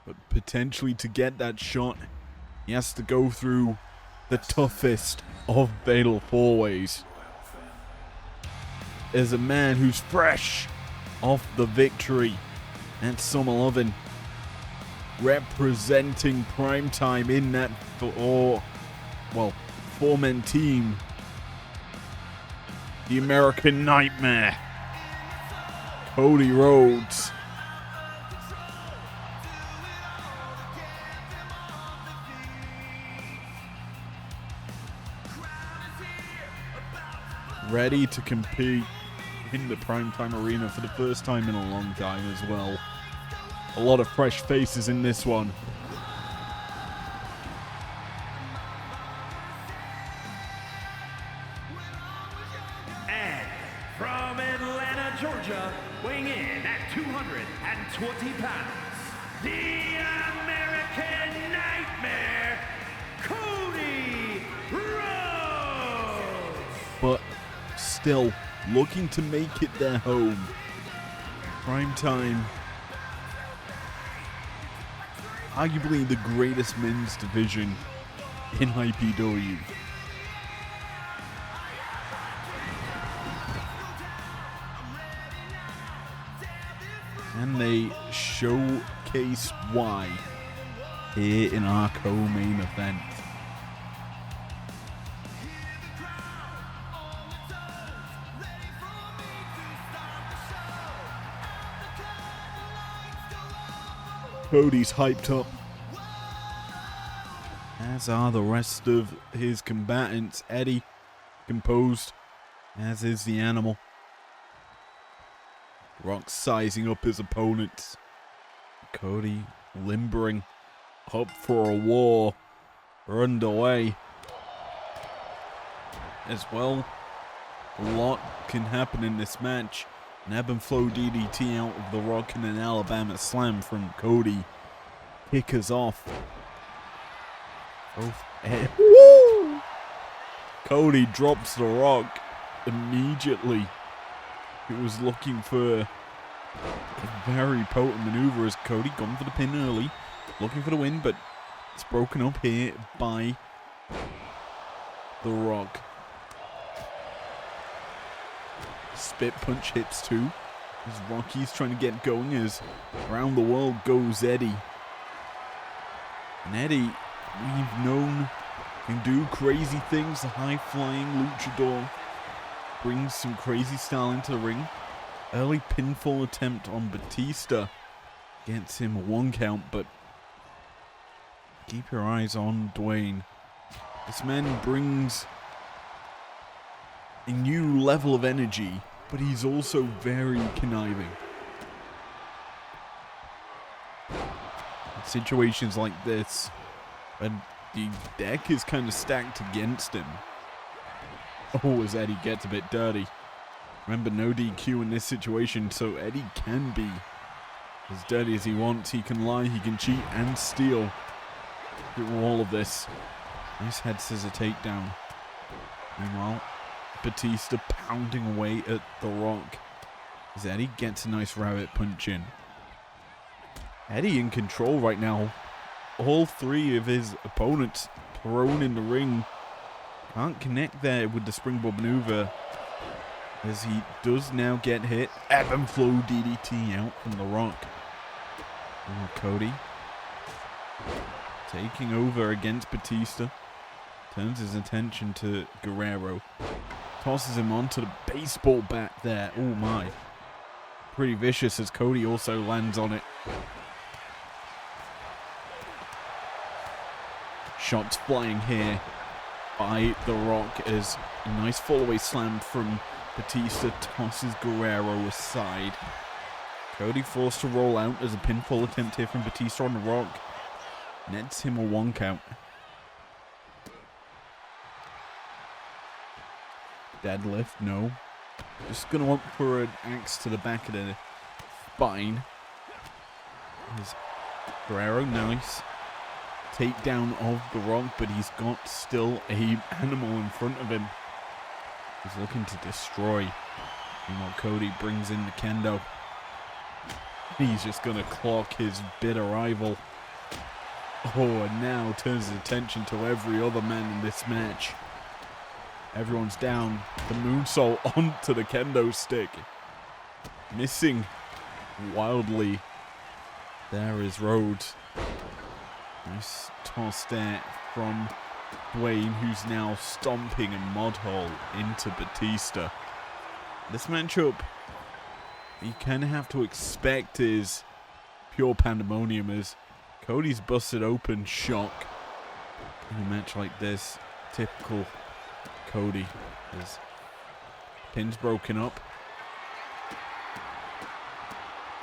S1: But potentially to get that shot, he has to go through the toughest of fatal four-ways. As a man who's fresh off the victory at Summer Lovin', representing Primetime in that four-man team, the American Nightmare, Cody Rhodes. Ready to compete in the Primetime arena for the first time in a long time as well. A lot of fresh faces in this one.
S2: And from Atlanta, Georgia, weighing in at 220 pounds, the American Nightmare, Cody Rhodes!
S1: But still looking to make it their home. Primetime, arguably the greatest men's division in IPW. And they showcase why here in our co-main event. Cody's hyped up, as are the rest of his combatants. Eddie composed, as is the Animal. Rock sizing up his opponents. Cody limbering up for a war underway. As well, a lot can happen in this match. An ebb and flow DDT out of the Rock and an Alabama slam from Cody kick us off. Woo! Cody drops the Rock immediately. He was looking for a very potent maneuver as Cody gone for the pin early, looking for the win, but it's broken up here by the Rock. Spit punch hits too, as Rocky's trying to get going, as around the world goes Eddie. And Eddie, we've known, can do crazy things. The high-flying luchador brings some crazy style into the ring. Early pinfall attempt on Batista gets him a 1 count, but keep your eyes on Dwayne. This man brings a new level of energy, but he's also very conniving. In situations like this, when the deck is kind of stacked against him. Oh, as Eddie gets a bit dirty. Remember, no DQ in this situation, so Eddie can be as dirty as he wants. He can lie, he can cheat, and steal through all of this. Nice head scissor takedown. Meanwhile, Batista pounding away at The Rock as Eddie gets a nice rabbit punch in. Eddie in control right now. All 3 of his opponents thrown in the ring. Can't connect there with the springboard maneuver as he does now get hit. Ebb and flow DDT out from The Rock. Oh, Cody taking over against Batista. Turns his attention to Guerrero. Tosses him onto the baseball bat there. Oh my. Pretty vicious as Cody also lands on it. Shots flying here by The Rock as a nice fallaway slam from Batista tosses Guerrero aside. Cody forced to roll out as a pinfall attempt here from Batista on The Rock. Nets him a 1 count. Deadlift, no. Just gonna opt for an axe to the back of the spine. There's Guerrero, nice. Takedown of The Rock, but he's got still a animal in front of him. He's looking to destroy. Meanwhile, Cody brings in the kendo. He's just gonna clock his bitter rival. Oh, and now turns his attention to every other man in this match. Everyone's down. The moonsault onto the kendo stick. Missing wildly. There is Rhodes. Nice toss there from Dwayne, who's now stomping a mud hole into Batista. This matchup, you kind of have to expect is pure pandemonium as Cody's busted open shock in a match like this. Typical Cody. His pin's broken up.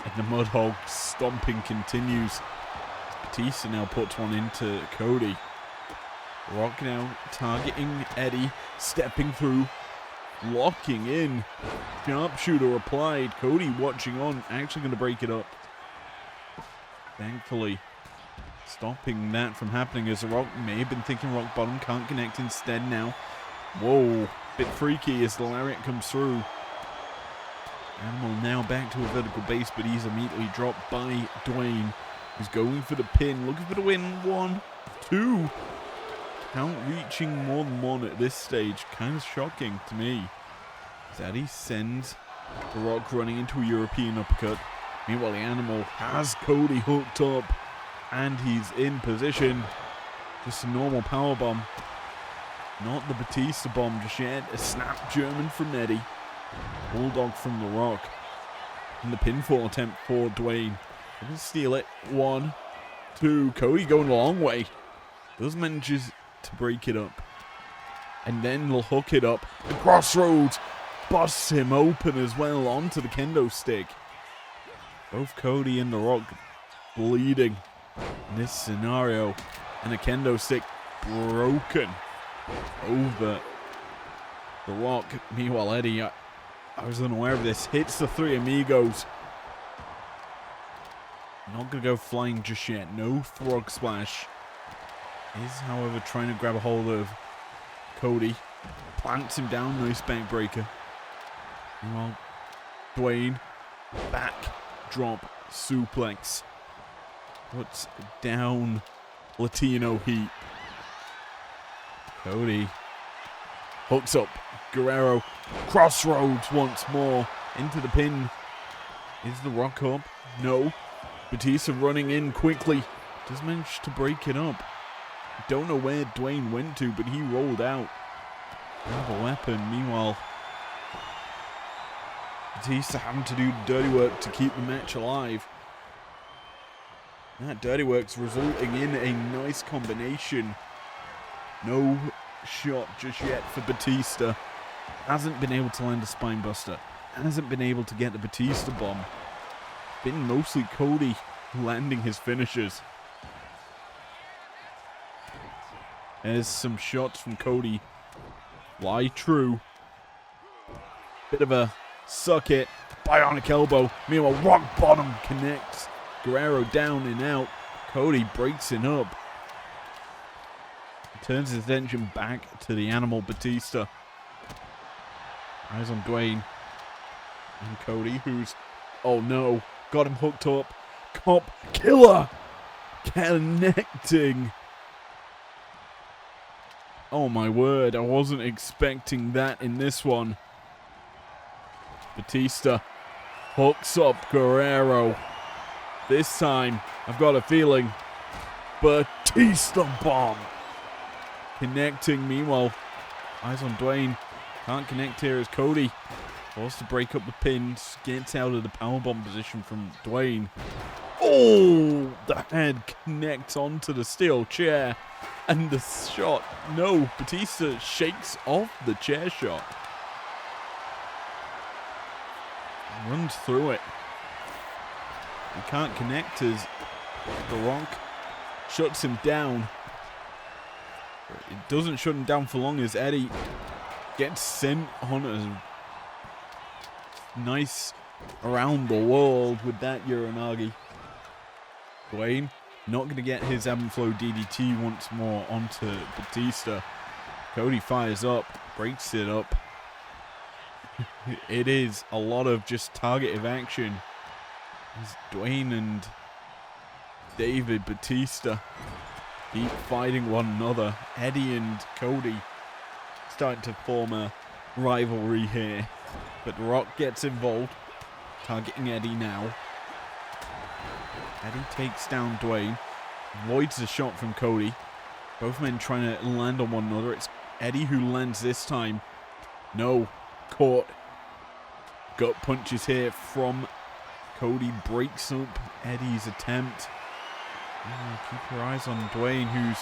S1: And the mud hole stomping continues. Batista now puts one into Cody. Rock now targeting Eddie, stepping through, locking in. Sharpshooter applied. Cody watching on, actually going to break it up. Thankfully, stopping that from happening as The Rock may have been thinking rock bottom, can't connect instead now. Whoa, bit freaky as the lariat comes through. Animal now back to a vertical base, but he's immediately dropped by Dwayne, who's going for the pin, looking for the win. 1, 2. Count reaching more than 1 at this stage. Kind of shocking to me. Zaddy sends The Rock running into a European uppercut. Meanwhile, the Animal has Cody hooked up, and he's in position. Just a normal powerbomb. Not the Batista bomb just yet. A snap German from Eddie. Bulldog from The Rock. And the pinfall attempt for Dwayne. Gonna steal it. 1, 2. Cody going a long way. Does manages to break it up. And then he'll hook it up. The crossroads busts him open as well onto the kendo stick. Both Cody and The Rock bleeding in this scenario. And the kendo stick broken over The Rock. Meanwhile, Eddie, I was unaware of this, hits the 3 amigos. Not going to go flying just yet. No frog splash. Is, however, trying to grab a hold of Cody. Plants him down. Nice backbreaker. Meanwhile, Dwayne. Back drop suplex. Puts down Latino Heat. Cody hooks up Guerrero. Crossroads once more into the pin. Is The Rock up? No. Batista running in quickly. Does manage to break it up. Don't know where Dwayne went to, but he rolled out. Another weapon. Meanwhile, Batista having to do the dirty work to keep the match alive. That dirty work's resulting in a nice combination. No shot just yet for Batista. Hasn't been able to land a spine buster. Hasn't been able to get the Batista bomb. Been mostly Cody landing his finishes. There's some shots from Cody. Fly true. Bit of a suck it. Bionic elbow. Meanwhile, rock bottom connects. Guerrero down and out. Cody breaks it up. Turns his attention back to the animal Batista. Eyes on Dwayne. And Cody, who's... Oh no. Got him hooked up. Cop killer. Connecting. Oh my word. I wasn't expecting that in this one. Batista hooks up Guerrero. This time, I've got a feeling. Batista bomb. Connecting. Meanwhile, eyes on Dwayne. Can't connect here as Cody forced to break up the pins. Gets out of the powerbomb position from Dwayne. Oh, the head connects onto the steel chair. And the shot. No, Batista shakes off the chair shot. Runs through it. He can't connect as The Rock shuts him down. It doesn't shut him down for long as Eddie gets sent on a nice around the world with that Uranagi. Dwayne not going to get his ebb and flow DDT once more onto Batista. Cody fires up, breaks it up. It is a lot of just targetive action. As Dwayne and David Batista keep fighting one another. Eddie and Cody starting to form a rivalry here. But The Rock gets involved, targeting Eddie now. Eddie takes down Dwayne, avoids the shot from Cody. Both men trying to land on one another. It's Eddie who lands this time. No, caught. Gut punches here from Cody, breaks up Eddie's attempt. Keep your eyes on Dwayne, who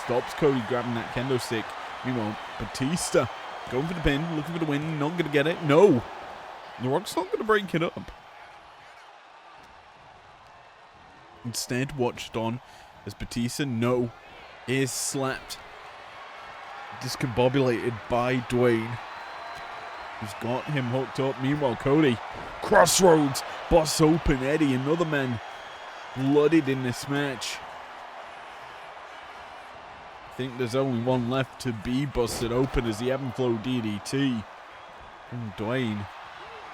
S1: stops Cody grabbing that kendo stick. Meanwhile, Batista going for the pin, looking for the win, not going to get it. No, The Rock's not going to break it up. Instead, watched on as Batista, is slapped, discombobulated by Dwayne, who's got him hooked up. Meanwhile, Cody, crossroads, busts open Eddie, another man bloodied in this match. I think there's only one left to be busted open as the ebb and flow DDT from Dwayne.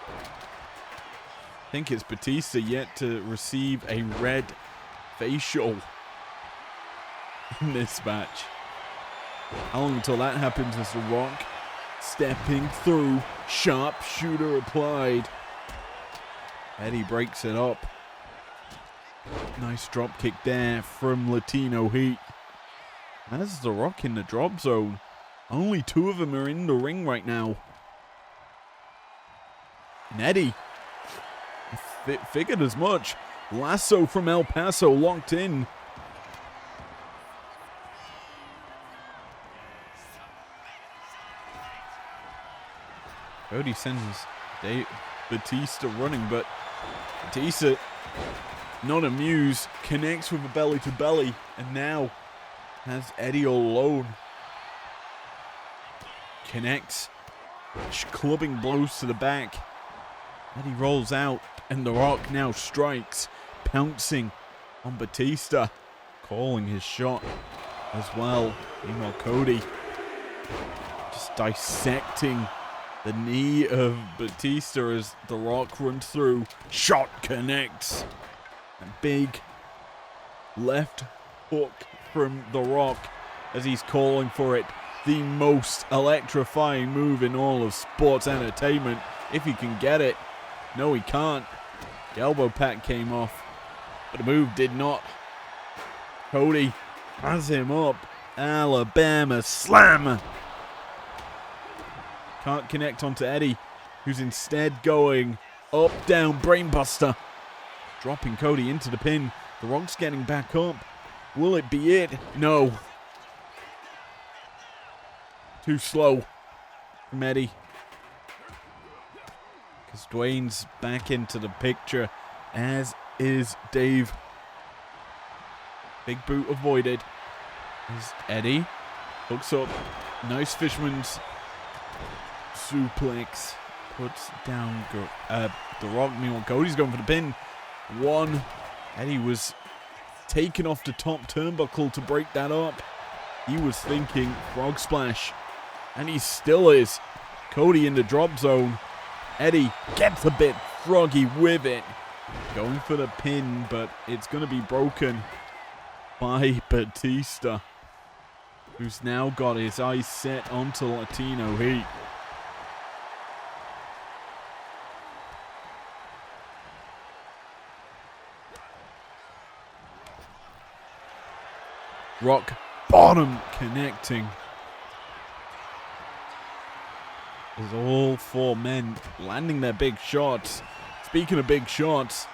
S1: I think it's Batista yet to receive a red facial in this match. How long until that happens as The Rock stepping through, sharpshooter applied. Eddie breaks it up. Nice drop kick there from Latino Heat. That's The Rock in the drop zone. Only two of them are in the ring right now. And Eddie figured as much. Lasso from El Paso locked in. Cody sends Batista running, but Batista, not amused, connects with a belly to belly, and now has Eddie all alone. Connects, clubbing blows to the back. Eddie rolls out, and The Rock now strikes, pouncing on Batista, calling his shot as well. Meanwhile, Cody just dissecting the knee of Batista as The Rock runs through. Shot connects. A big left hook from The Rock as he's calling for it. The most electrifying move in all of sports entertainment, if he can get it. No, he can't. The elbow pack came off, but the move did not. Cody has him up. Alabama slam. Can't connect onto Eddie. who's instead going up, down, brainbuster. Dropping Cody into the pin. The Rock's getting back up. Will it be it? No. Too slow from Eddie. Because Dwayne's back into the picture, as is Dave. Big boot avoided. Is Eddie. Hooks up. Nice fisherman's suplex. Puts down the Rock. Meanwhile, Cody's going for the pin. One. Eddie was taken off the top turnbuckle to break that up. He was thinking frog splash. And he still is. Cody in the drop zone. Eddie gets a bit froggy with it. Going for the pin, but it's going to be broken by Batista, who's now got his eyes set onto Latino Heat. Rock bottom connecting. As all four men landing their big shots. Speaking of big shots,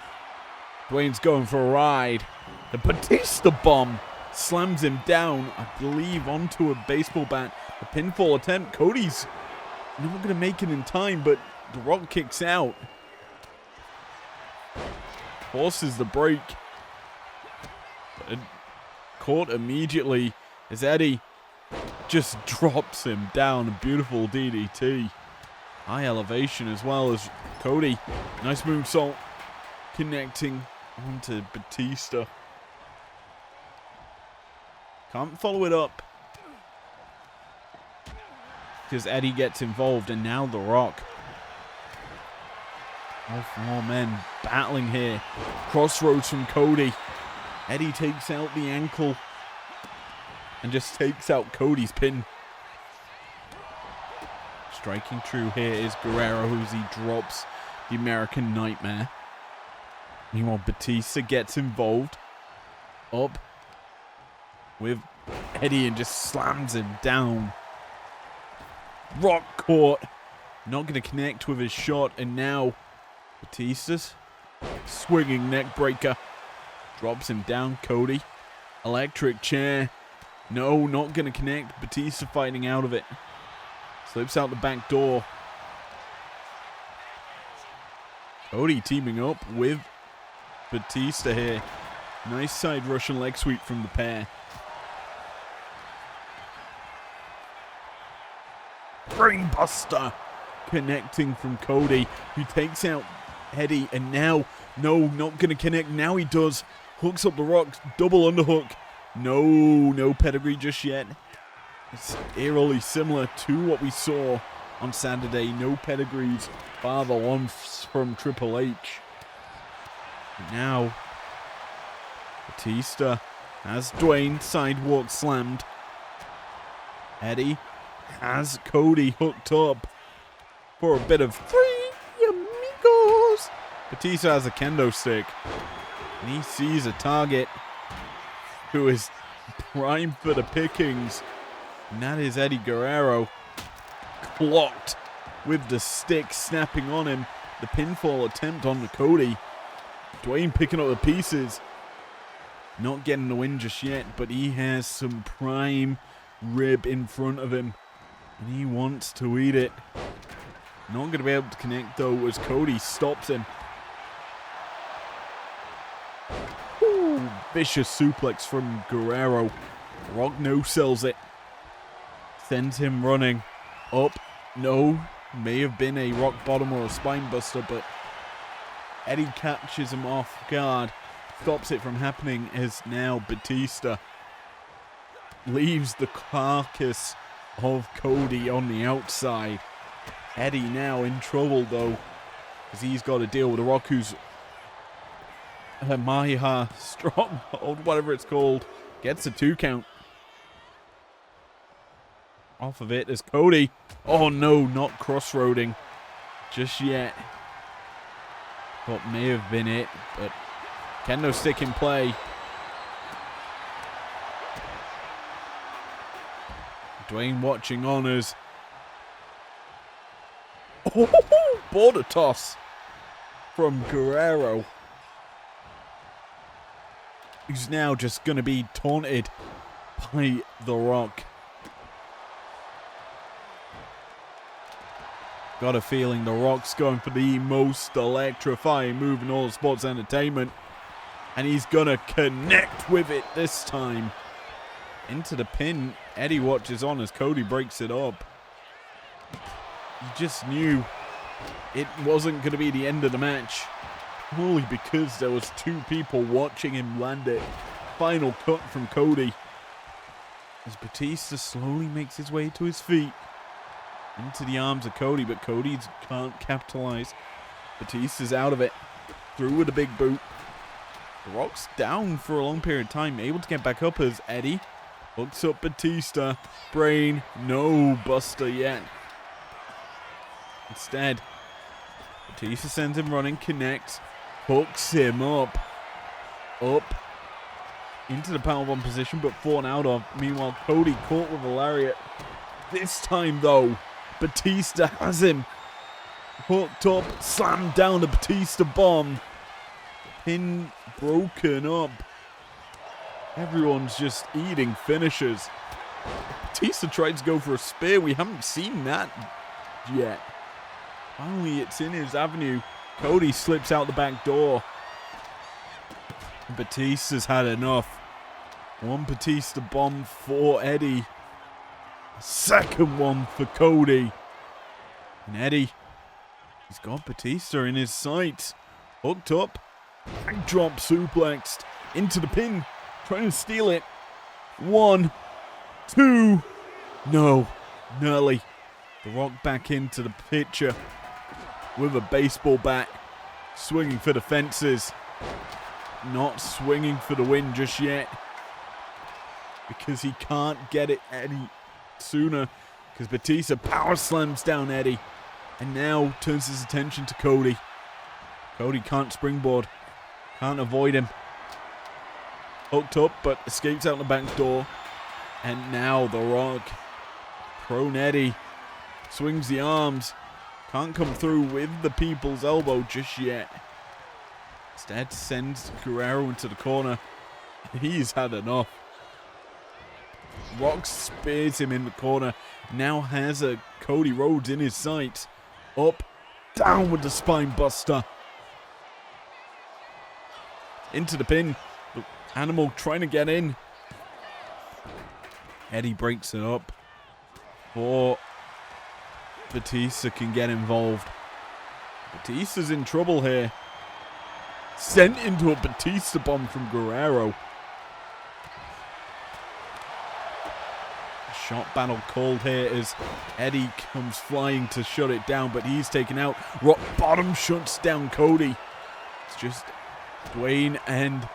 S1: Dwayne's going for a ride. The Batista bomb slams him down, I believe, onto a baseball bat. The pinfall attempt. Cody's not going to make it in time, but the Rock kicks out. Forces the break. But caught immediately as Eddie just drops him down. A beautiful DDT. High elevation as well as Cody. Nice moonsault. Connecting onto Batista. Can't follow it up. Because Eddie gets involved and now The Rock. All four men battling here. Crossroads from Cody. Eddie takes out the ankle. And just takes out Cody's pin. Striking true here is Guerrero as he drops the American Nightmare. Meanwhile, Batista gets involved. Up with Eddie and just slams him down. Rock caught. Not going to connect with his shot. And now Batista's swinging neck breaker. Drops him down. Cody. Electric chair. No, not going to connect. Batista fighting out of it. Slips out the back door. Cody teaming up with Batista here. Nice side Russian leg sweep from the pair. Brainbuster connecting from Cody, who takes out Eddie, and now, no, not going to connect. Now he does. Hooks up the Rock, double underhook. No pedigree just yet. It's eerily similar to what we saw on Saturday. No pedigrees, bar the one from Triple H. And now, Batista has Dwayne sidewalk slammed. Eddie has Cody hooked up for a bit of three amigos. Batista has a kendo stick. And he sees a target who is primed for the pickings. And that is Eddie Guerrero. Clocked with the stick snapping on him. The pinfall attempt on the Cody. Dwayne picking up the pieces. Not getting the win just yet, but he has some prime rib in front of him. And he wants to eat it. Not going to be able to connect though as Cody stops him. Ooh, vicious suplex from Guerrero. Rock no-sells it. Sends him running. Up. No. May have been a rock bottom or a spine buster, but Eddie catches him off guard. Stops it from happening as now Batista leaves the carcass of Cody on the outside. Eddie now in trouble though, because he's got to deal with the Rock, who's Mahiha Stronghold, whatever it's called, gets a 2 count. Off of it as Cody. Oh no, not crossroading just yet. What may have been it, but kendo stick in play. Dwayne watching on as border toss from Guerrero, who's now just going to be taunted by The Rock. Got a feeling The Rock's going for the most electrifying move in all of sports entertainment. And he's going to connect with it this time. Into the pin. Eddie watches on as Cody breaks it up. You just knew it wasn't going to be the end of the match. Only because there was two people watching him land it. Final cut from Cody. As Batista slowly makes his way to his feet. Into the arms of Cody, but Cody can't capitalize. Batista's out of it. Through with a big boot. The Rock's down for a long period of time. Able to get back up as Eddie hooks up Batista. Brain, no buster yet. Instead, Batista sends him running, connects, hooks him up. Into the powerbomb position, but fallen out of. Meanwhile, Cody caught with a lariat. This time, though, Batista has him hooked up, slammed down the Batista bomb. Pin broken up. Everyone's just eating finishers. Batista tried to go for a spear. We haven't seen that yet. Finally, it's in his avenue. Cody slips out the back door. Batista's had enough. One Batista bomb for Eddie. A second one for Cody. And Eddie, he's got Batista in his sights. Hooked up. Backdrop suplexed. Into the pin. Trying to steal it. 1, 2. No. Nearly. The Rock back into the picture. With a baseball bat. Swinging for the fences. Not swinging for the win just yet. Because he can't get it any sooner. Because Batista power slams down Eddie. And now turns his attention to Cody. Cody can't springboard. Can't avoid him. Hooked up, but escapes out the back door. And now The Rock. Prone Eddie. Swings the arms. Can't come through with the people's elbow just yet. Instead sends Guerrero into the corner. He's had enough. Rock spears him in the corner. Now has a Cody Rhodes in his sights. Up, down with the spine buster. Into the pin. The Animal trying to get in. Eddie breaks it up. Or Batista can get involved. Batista's in trouble here. Sent into a Batista bomb from Guerrero. Shot battle called here as Eddie comes flying to shut it down, but he's taken out. Rock bottom shuts down Cody. It's just Dwayne and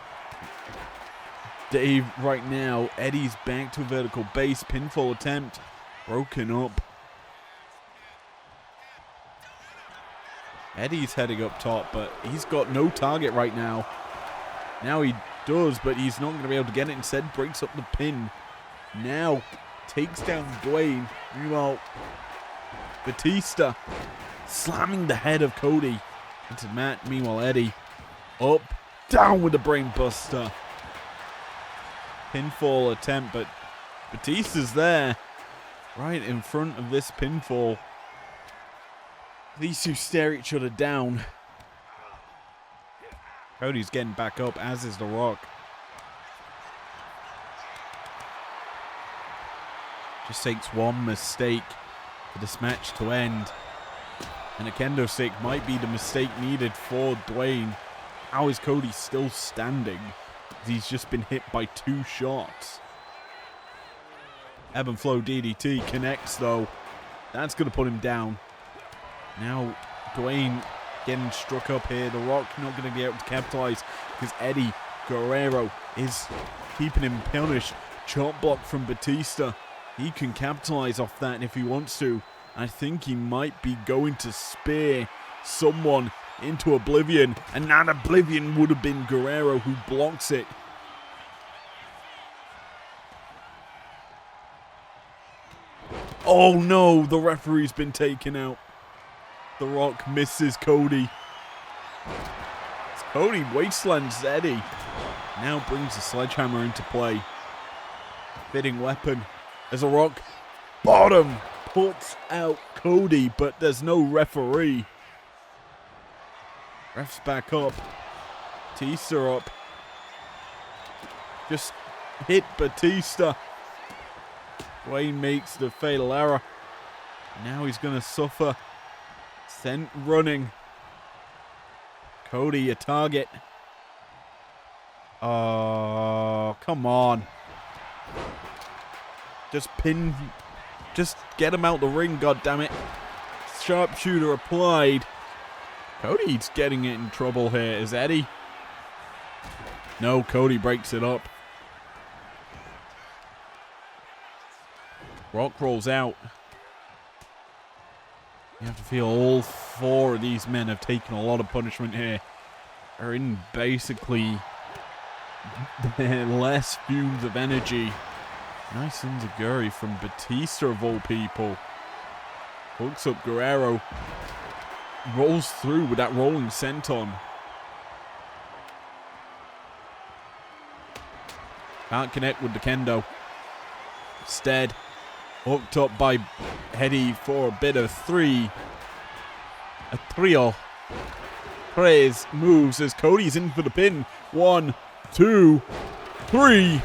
S1: Dave right now. Eddie's back to a vertical base. Pinfall attempt. Broken up. Eddie's heading up top, but he's got no target right now. Now he does, but he's not going to be able to get it. Instead, breaks up the pin. Now takes down Dwayne. Meanwhile, Batista slamming the head of Cody into the mat. Meanwhile, Eddie up, down with the brain buster. Pinfall attempt, but Batista's there, right in front of this pinfall. These two stare each other down. Cody's getting back up, as is The Rock. Just takes one mistake for this match to end. And a kendo stick might be the mistake needed for Dwayne. How is Cody still standing? He's just been hit by 2 shots. Ebb and Flow DDT connects though. That's going to put him down. Now Dwayne getting struck up here. The Rock not going to be able to capitalize because Eddie Guerrero is keeping him punished. Chop block from Batista. He can capitalize off that if he wants to. I think he might be going to spear someone into oblivion. And that oblivion would have been Guerrero, who blocks it. Oh no, the referee's been taken out. The The Rock misses Cody. Cody wastelands Eddie. Now brings the sledgehammer into play. Fitting weapon as The Rock bottom puts out Cody, but there's no referee. Ref's back up. Batista up. Just hit Batista. Wayne makes the fatal error. Now he's going to suffer. Sent running. Cody, a target. Oh, come on. Just get him out the ring, goddammit. Sharpshooter applied. Cody's getting it in trouble here. Is Eddie? No, Cody breaks it up. Rock rolls out. You have to feel all four of these men have taken a lot of punishment here. Are in basically less fumes of energy. Nice enziguri from Batista of all people. Hooks up Guerrero. Rolls through with that rolling senton. Can't connect with the kendo. Instead, hooked up by Eddie for a bit of a trio. Praise moves as Cody's in for the pin. 1, 2, 3.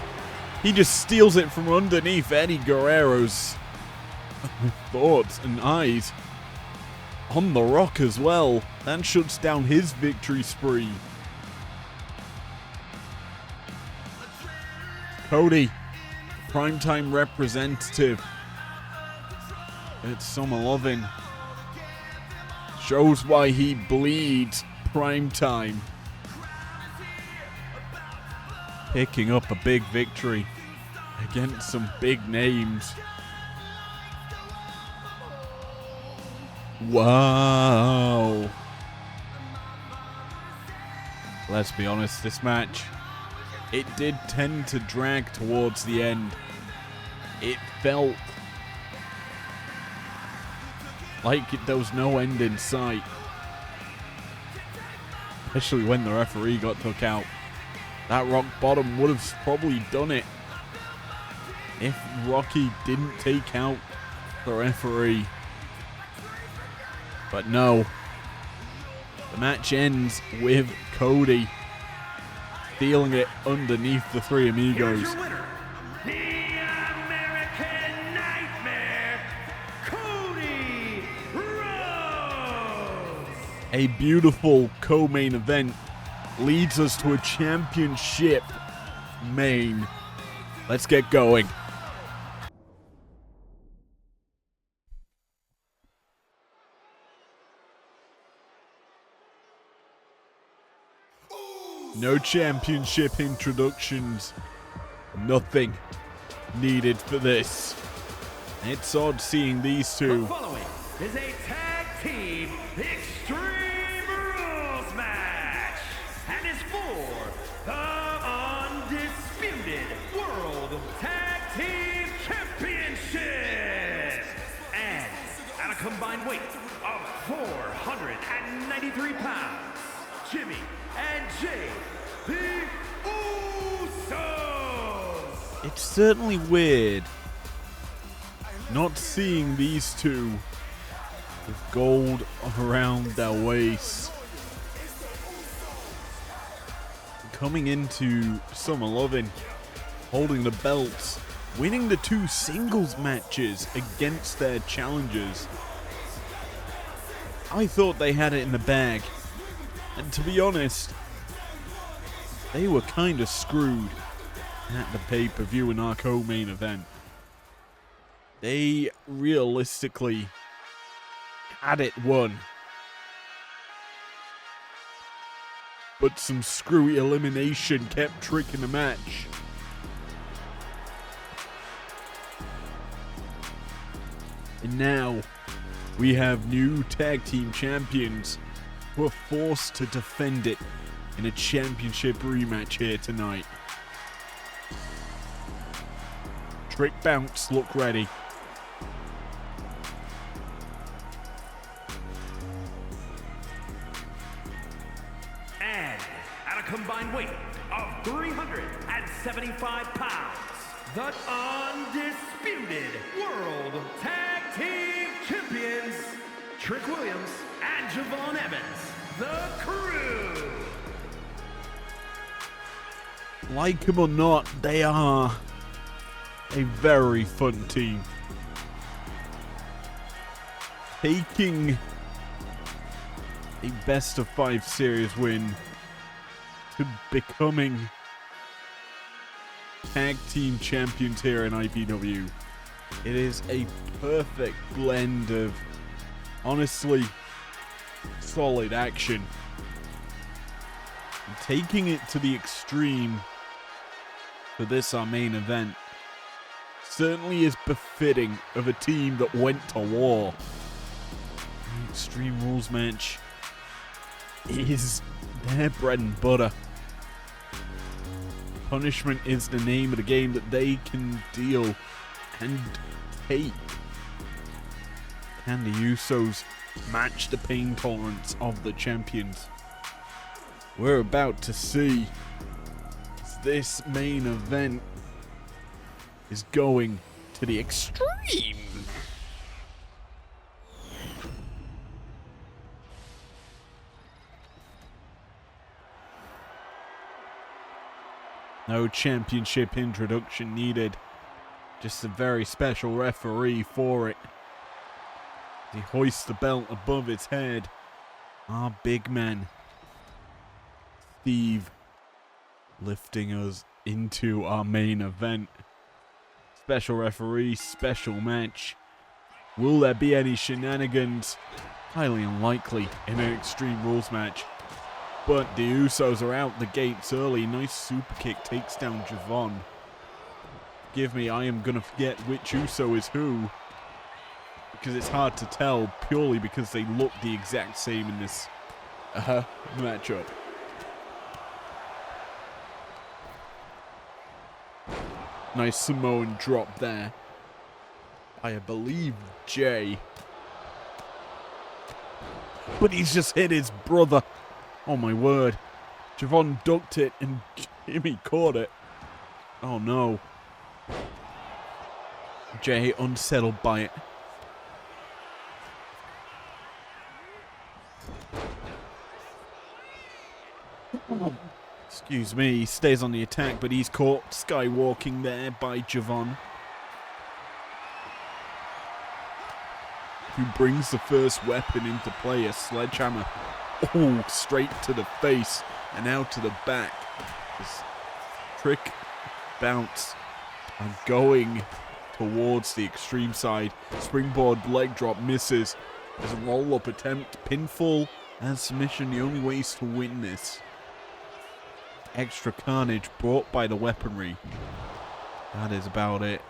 S1: He just steals it from underneath Eddie Guerrero's thoughts and eyes. On The Rock as well. That shuts down his victory spree. Cody, Primetime representative. It's Summer Loving. Shows why he bleeds Primetime. Picking up a big victory against some big names. Wow. Let's be honest, this match, it did tend to drag towards the end. It felt like there was no end in sight. Especially when the referee got took out. That rock bottom would have probably done it if Rocky didn't take out the referee. But no. The match ends with Cody stealing it underneath the three amigos.
S2: Here's your winner, the American Nightmare, Cody Rhodes.
S1: A beautiful co-main event leads us to a championship main. Let's get going. No championship introductions. Nothing needed for this. It's odd seeing these two.
S2: The following is a tag team Extreme Rules match and is for the undisputed World Tag Team Championship. And at a combined weight of 493 pounds, Jimmy and Jay, the Usos.
S1: It's certainly weird not seeing these two with gold around their waists. Coming into Summer Loving, holding the belts, winning the 2 singles matches against their challengers. I thought they had it in the bag. And to be honest, they were kind of screwed at the pay-per-view in our co-main event. They realistically had it won. But some screwy elimination kept tricking the match. And now, we have new tag team champions who are forced to defend it in a championship rematch here tonight. Trick bounce, look ready.
S2: combined weight of 375 pounds, the undisputed World Tag Team Champions, Trick Williams and Javon Evans, the Crew.
S1: Like them or not, they are a very fun team. Taking a best of 5 series win to becoming tag team champions here in IPW. It is a perfect blend of, honestly, solid action. And taking it to the extreme for this, our main event, certainly is befitting of a team that went to war. The Extreme Rules match is their bread and butter. Punishment is the name of the game that they can deal and take. Can the Usos match the pain tolerance of the champions? We're about to see this main event is going to the extreme. No championship introduction needed. Just a very special referee for it. He hoists the belt above his head. Our big man, Steve, lifting us into our main event. Special referee, special match. Will there be any shenanigans? Highly unlikely in an Extreme Rules match. But the Usos are out the gates early. Nice super kick takes down Javon. Forgive me, I am going to forget which Uso is who, because it's hard to tell purely because they look the exact same in this matchup. Nice Samoan drop there. I believe Jay. But he's just hit his brother. Oh my word. Javon ducked it and Jimmy caught it. Oh no. Jay unsettled by it. Excuse me, he stays on the attack, but he's caught skywalking there by Javon, who brings the first weapon into play, a sledgehammer. Oh, straight to the face and out to the back. This Trick bounce and going towards the extreme side. Springboard leg drop misses. There's a roll-up attempt, pinfall and submission, the only ways to win this. Extra carnage brought by the weaponry. That is about it.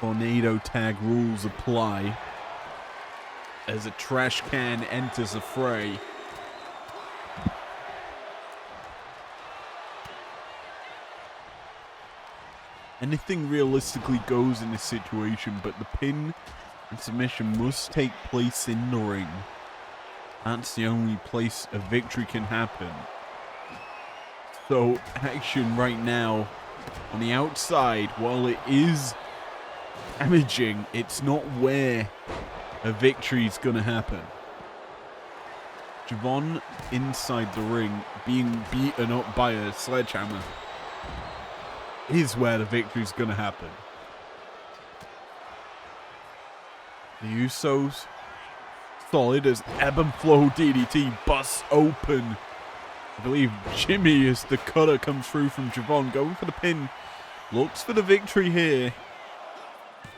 S1: Tornado tag rules apply as a trash can enters the fray. Anything realistically goes in this situation, but the pin and submission must take place in the ring. That's the only place a victory can happen. So, action right now on the outside, while it is damaging, it's not where a victory is going to happen. Javon inside the ring being beaten up by a sledgehammer is where the victory is going to happen. The Usos solid as ebb and flow DDT busts open. I believe Jimmy, as the cutter comes through from Javon, going for the pin. Looks for the victory here.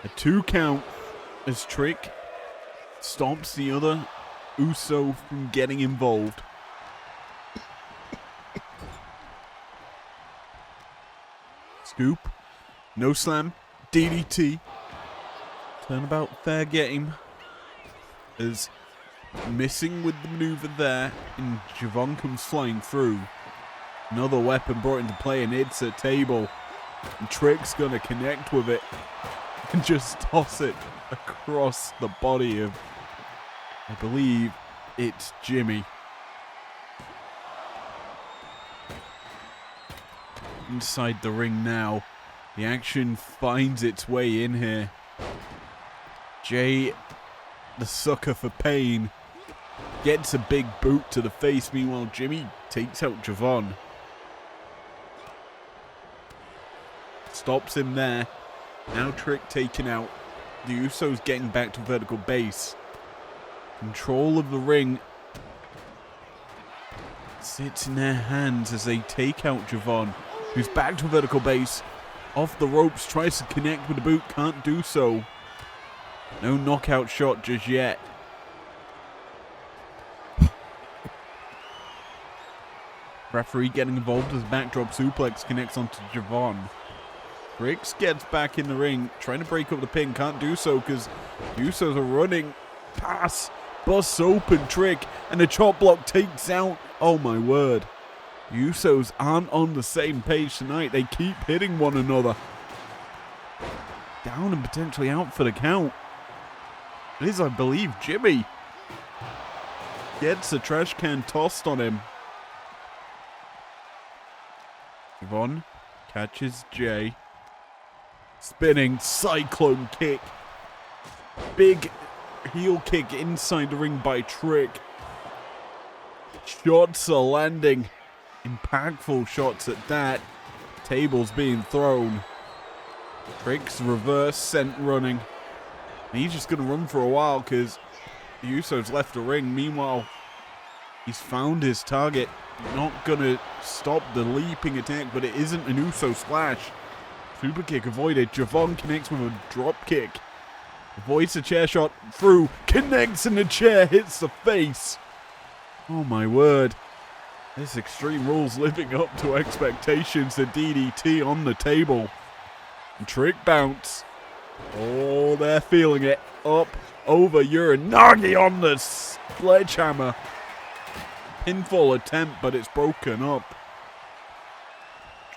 S1: A 2 count as Trick stops the other Uso from getting involved. Scoop. No slam. DDT. Turnabout fair game. As missing with the maneuver there, and Javon comes flying through. Another weapon brought into play, and it's a table. And Trick's gonna connect with it and just toss it across the body of, I believe, it's Jimmy. Inside the ring now. The action finds its way in here. Jay, the sucker for pain, gets a big boot to the face. Meanwhile, Jimmy takes out Javon. Stops him there. Now Trick taken out. The Usos getting back to vertical base. Control of the ring sits in their hands as they take out Javon, who's back to vertical base. Off the ropes, tries to connect with the boot, can't do so. No knockout shot just yet. Referee getting involved as backdrop suplex connects onto Javon. Briggs gets back in the ring, trying to break up the pin, can't do so because Usos are running. Pass, busts open Trick, and the chop block takes out. Oh my word. Usos aren't on the same page tonight. They keep hitting one another. Down and potentially out for the count. It is, I believe, Jimmy. Gets a trash can tossed on him. Javon catches Jay. Spinning cyclone kick. Big heel kick inside the ring by Trick. Shots are landing. Impactful shots at that. Tables being thrown. Trick's reverse sent running. And he's just going to run for a while because the Usos left the ring. Meanwhile, he's found his target. Not going to stop the leaping attack, but it isn't an Uso splash. Super kick avoided. Javon connects with a drop kick. Avoids the chair shot through. Connects and the chair hits the face. Oh my word. This Extreme Rules living up to expectations. The DDT on the table. And Trick bounce. Oh, they're feeling it. Up, over, Uranagi on the sledgehammer. Pinfall attempt, but it's broken up.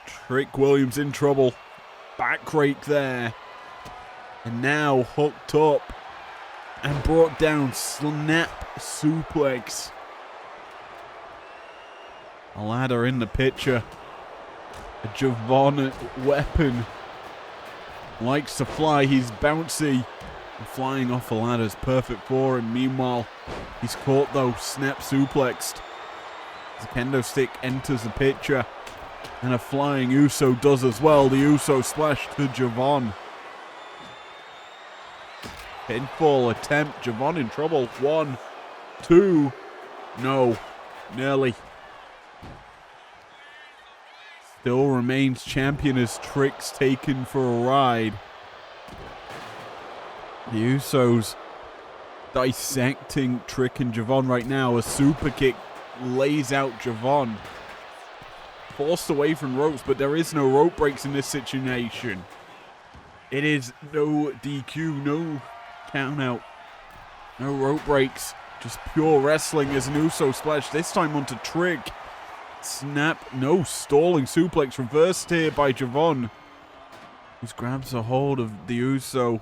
S1: Trick Williams in trouble. Back rake there. And now hooked up. And brought down. Snap suplex. A ladder in the picture. A Javon weapon. Likes to fly. He's bouncy. And flying off a ladder is perfect for him. Meanwhile, he's caught though. Snap suplexed. The kendo stick enters the picture. And a flying Uso does as well. The Uso splash to Javon. Pinfall attempt. Javon in trouble. 1, 2. No. Nearly. Still remains champion as Trick's taken for a ride. The Usos dissecting Trick and Javon right now. A super kick lays out Javon. Forced away from ropes, but there is no rope breaks in this situation. It is no DQ, no count out, no rope breaks. Just pure wrestling as an Uso splash, this time onto Trick. Snap, no stalling suplex, reversed here by Javon. Who grabs a hold of the Uso,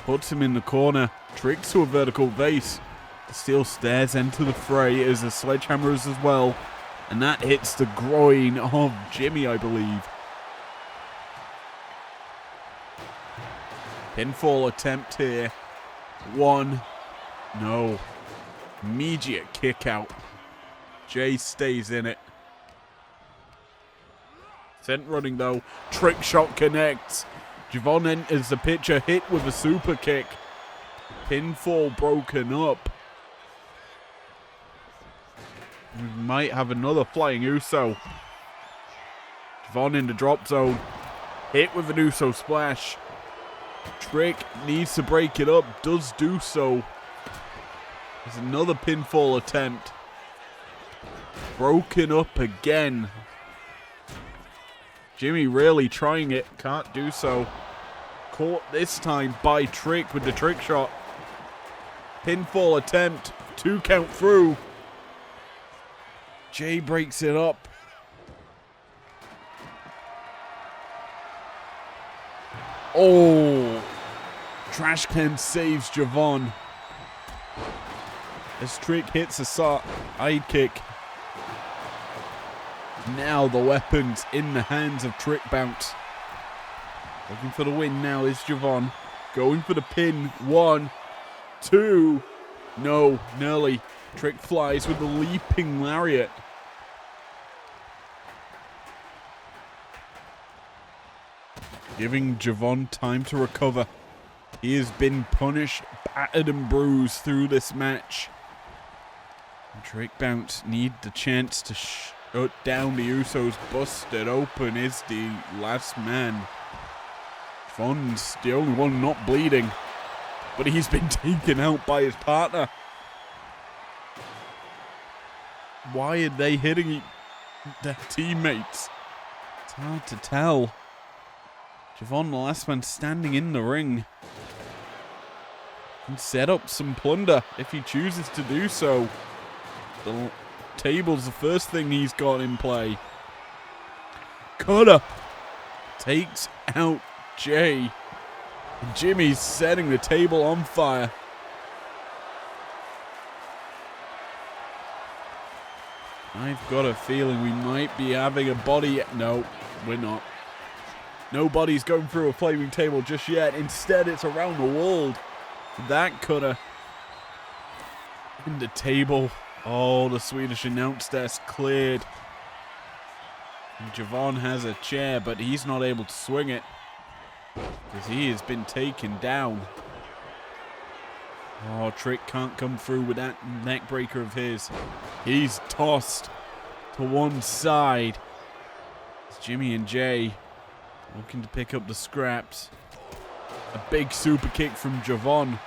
S1: puts him in the corner, Tricks to a vertical base. The steel stairs enter the fray as the sledgehammers as well. And that hits the groin of Jimmy, I believe. Pinfall attempt here. 1. No. Immediate kick out. Jay stays in it. Sent running though. Trick shot connects. Javon enters the picture, hit with a super kick. Pinfall broken up. We might have another flying Uso. Javon in the drop zone. Hit with an Uso splash. Trick needs to break it up. Does do so. There's another pinfall attempt. Broken up again. Jimmy really trying it. Can't do so. Caught this time by Trick with the trick shot. Pinfall attempt. 2 count through. Jay breaks it up. Oh. Trash can saves Javon. as Trick hits a side kick. Now the weapons in the hands of Trick Bounce. Looking for the win now is Javon. Going for the pin. 1, 2. No, nearly. Trick flies with the leaping lariat. Giving Javon time to recover. He has been punished, battered and bruised through this match. And Trick Bounce need the chance to shut down the Usos. Busted open is the last man. Javon's the only one not bleeding, but he's been taken out by his partner. Why are they hitting their teammates? It's hard to tell. Javon, the last man standing in the ring, can set up some plunder if he chooses to do so. The table's the first thing he's got in play. Cutter takes out Jay. And Jimmy's setting the table on fire. I've got a feeling we might be having a body. No, we're not. Nobody's going through a flaming table just yet. Instead, it's around the world. That cutter in the table. Oh, the Swedish announce desk cleared. And Javon has a chair, but he's not able to swing it because he has been taken down. Oh, Trick can't come through with that neck breaker of his. He's tossed to one side. It's Jimmy and Jay looking to pick up the scraps. A big super kick from Javon.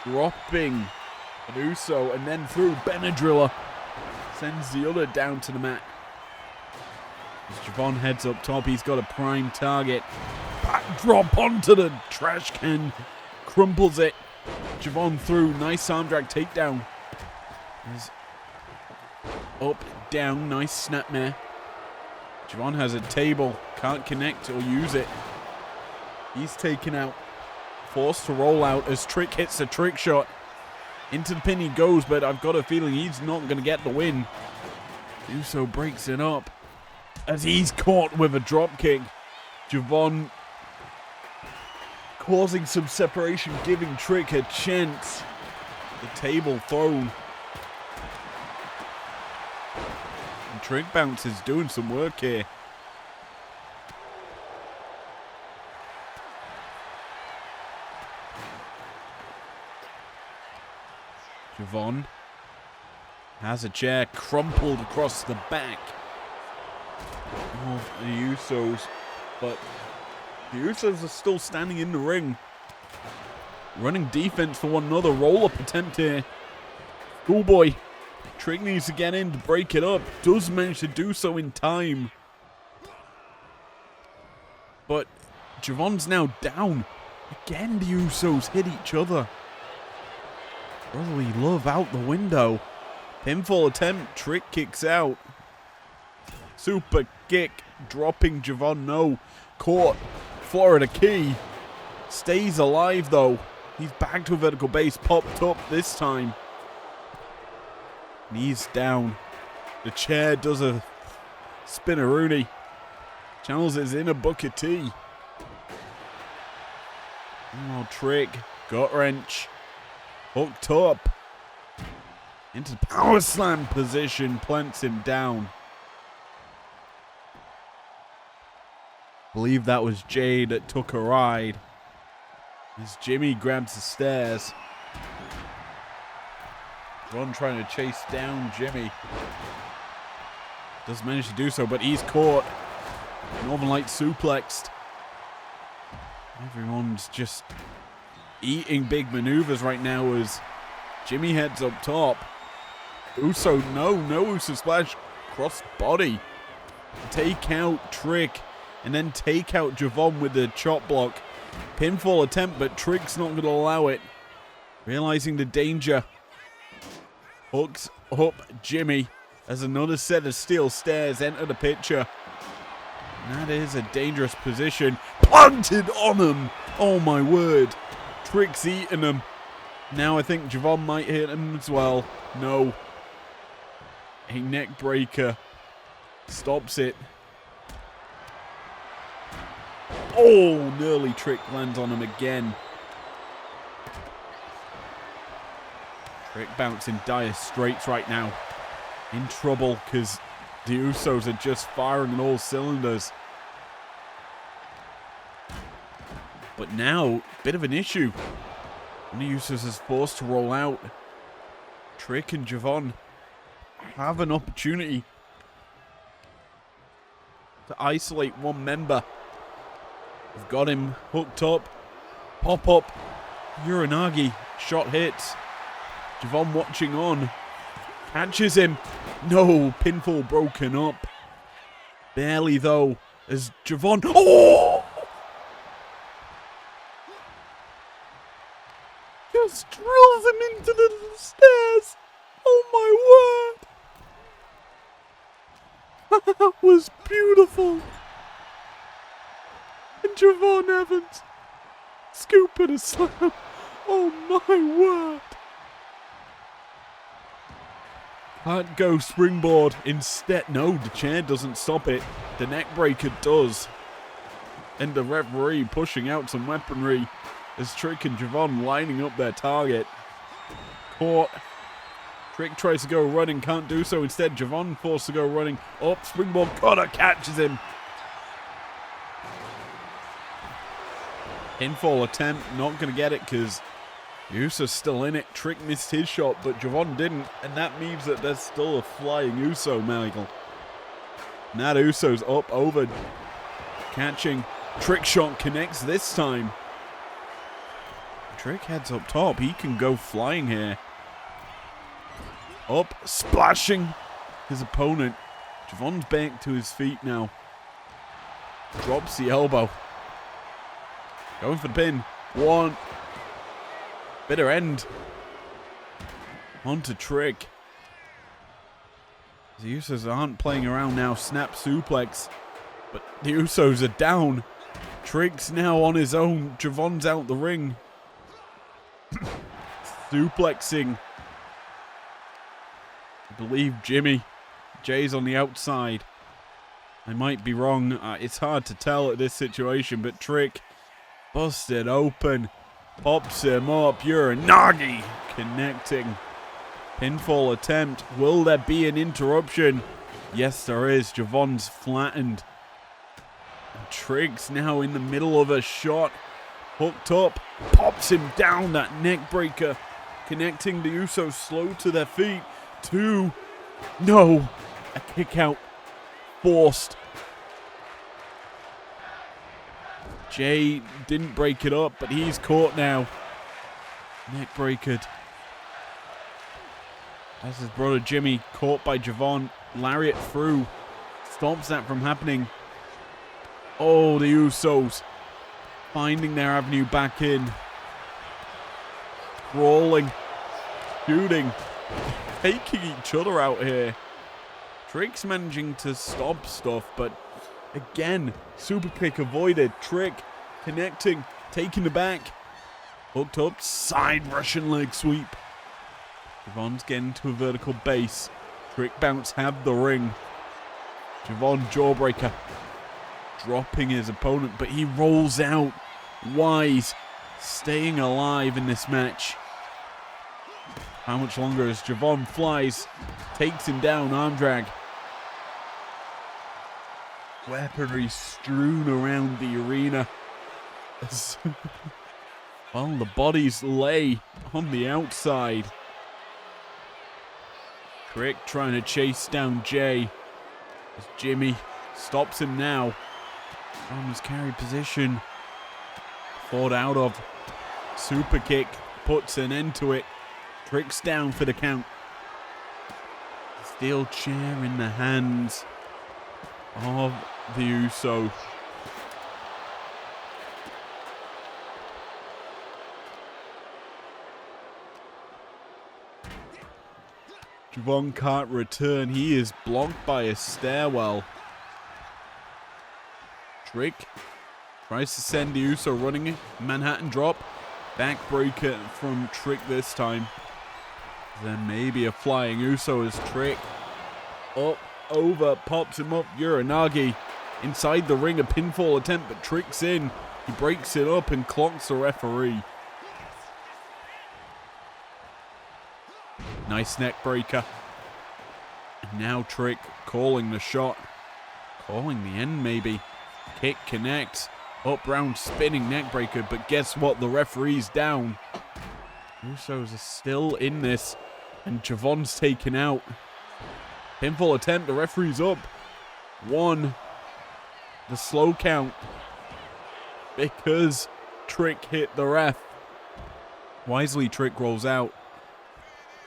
S1: Dropping an Uso and then through Benadryller. Sends the other down to the mat. As Javon heads up top, he's got a prime target. Backdrop onto the trash can. Crumples it. Javon through. Nice arm drag takedown. There's up, down. Nice snapmare. Javon has a table. Can't connect or use it. He's taken out. Forced to roll out as Trick hits a trick shot. Into the pin he goes, but I've got a feeling he's not going to get the win. Uso breaks it up as he's caught with a drop kick. Javon causing some separation, giving Trick a chance. The table thrown. And Trick Bounce is doing some work here. Javon has a chair crumpled across the back of the Usos, but the Usos are still standing in the ring, running defense for one another. Roll-up attempt here. Schoolboy. Trick needs to get in to break it up. Does manage to do so in time. But Javon's now down. Again, the Usos hit each other. Brotherly love out the window. Pinfall attempt. Trick kicks out. Super kick. Dropping Javon. No. Caught. Florida Key. Stays alive though. He's back to a vertical base. Popped up this time. Knees down. The chair does a spinneroonie. Channels is in a Booker T. Oh, Trick. Gut wrench. Hooked up. Into the power slam position. Plants him down. Believe that was Jay that took a ride. As Jimmy grabs the stairs. Ron trying to chase down Jimmy. Does manage to do so, but he's caught. Northern Light suplexed. Everyone's just eating big maneuvers right now as Jimmy heads up top. Uso, no Uso splash. Cross body. Take out Trick. And then take out Javon with the chop block. Pinfall attempt, but Trick's not going to allow it. Realizing the danger. Hooks up Jimmy as another set of steel stairs enter the picture. And that is a dangerous position. Planted on him. Oh my word. Trick's eating him. Now I think Javon might hit him as well. No. A neck breaker stops it. Oh, nearly Trick lands on him again. Trick bouncing dire straits right now. In trouble because the Usos are just firing on all cylinders. But now, bit of an issue. One of the Usos is forced to roll out. Trick and Javon have an opportunity to isolate one member. They've got him hooked up. Pop up. Uranagi. Shot hits. Javon watching on. Catches him. No. Pinfall broken up. Barely though. As Javon. Oh! Just drills him into the stairs. Oh my word. That was beautiful. And Javon Evans scooping a slam. Oh my word. Can't go springboard. Instead, no, the chair doesn't stop it. The neck breaker does. And the referee pushing out some weaponry as Trick and Javon lining up their target. Caught. Trick tries to go running, can't do so. Instead, Javon forced to go running. Up, springboard cutter catches him. Pinfall attempt, not going to get it because Uso's still in it. Trick missed his shot, but Javon didn't. And that means that there's still a flying Uso, Michael. Now Uso's up, over, catching. Trick shot connects this time. Trick heads up top. He can go flying here. Up, splashing his opponent. Javon's back to his feet now. Drops the elbow. Going for the pin. One. Bitter end. On to Trick. The Usos aren't playing around now. Snap suplex. But the Usos are down. Trick's now on his own. Javon's out the ring. Suplexing. I believe Jay's on the outside. I might be wrong. It's hard to tell at this situation, but Trick busted open. Pops him up. Uranagi connecting. Pinfall attempt. Will there be an interruption? Yes, there is. Javon's flattened. And Trick's now in the middle of a shot. Hooked up. Pops him down. That neck breaker. Connecting the Usos slow to their feet. 2. No. A kick out. Forced. Jay didn't break it up, but he's caught now. Neck breakered. That's his brother Jimmy, caught by Javon. Lariat through. Stops that from happening. Oh, the Usos finding their avenue back in. Crawling. Shooting. Taking each other out here. Trick's managing to stop stuff, but again, super kick avoided. Trick connecting, taking the back. Hooked up, side Russian leg sweep. Javon's getting to a vertical base. Trick bounce have the ring. Javon jawbreaker. Dropping his opponent, but he rolls out. Wise. Staying alive in this match. How much longer as Javon flies. Takes him down, arm drag. Weaponry strewn around the arena. Well, the bodies lay on the outside. Trick trying to chase down Jay. As Jimmy stops him now. From his carry position. Fought out of. Super kick puts an end to it. Trick's down for the count. Steel chair in the hands of the Usos. Javon can't return. He is blocked by a stairwell. Trick tries to send the Uso running. Manhattan drop. Backbreaker from Trick this time. Then maybe a flying Uso as Trick. Up, over, pops him up. Uranagi inside the ring, a pinfall attempt, but Trick's in. He breaks it up and clocks the referee. Nice neck breaker. And now Trick calling the shot. Calling the end maybe. Kick connects. Up round spinning neck breaker, but guess what? The referee's down. Usos are still in this. And Javon's taken out. Pinfall attempt, the referee's up. 1. The slow count. Because Trick hit the ref. Wisely, Trick rolls out.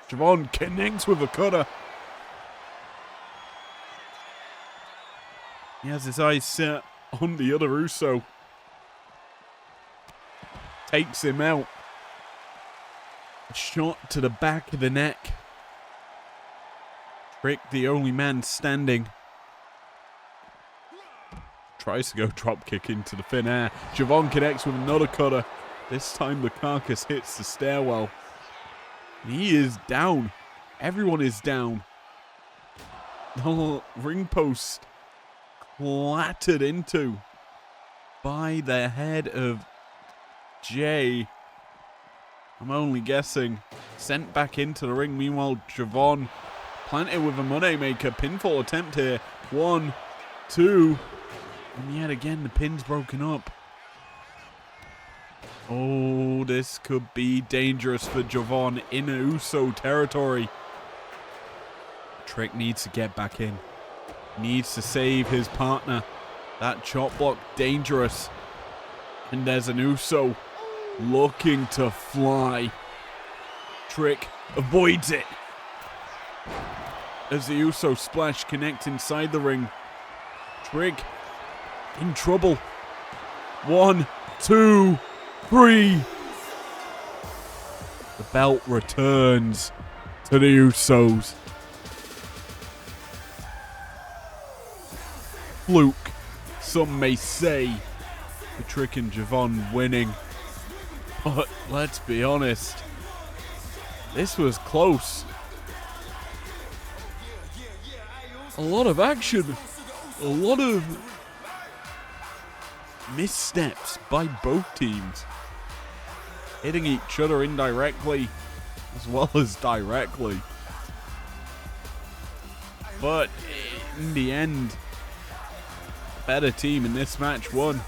S1: Javon connects with a cutter. He has his eyes set on the other Uso. Takes him out. A shot to the back of the neck. Trick, the only man standing. Tries to go drop kick into the thin air. Javon connects with another cutter. This time the carcass hits the stairwell. He is down. Everyone is down. The ring post clattered into by the head of Jay. I'm only guessing. Sent back into the ring. Meanwhile, Javon planted with a moneymaker. Pinfall attempt here. 1, 2. And yet again, the pin's broken up. Oh, this could be dangerous for Javon in Uso territory. Trick needs to get back in. Needs to save his partner. That chop block, dangerous. And there's an Uso looking to fly. Trick avoids it. As the Uso splash connects inside the ring. Trick in trouble. 1, 2, 3. The belt returns to the Usos. Fluke, some may say, for Trick and Javon winning. But let's be honest, this was close. A lot of action, a lot of missteps by both teams. Hitting each other indirectly as well as directly. But in the end, the better team in this match won.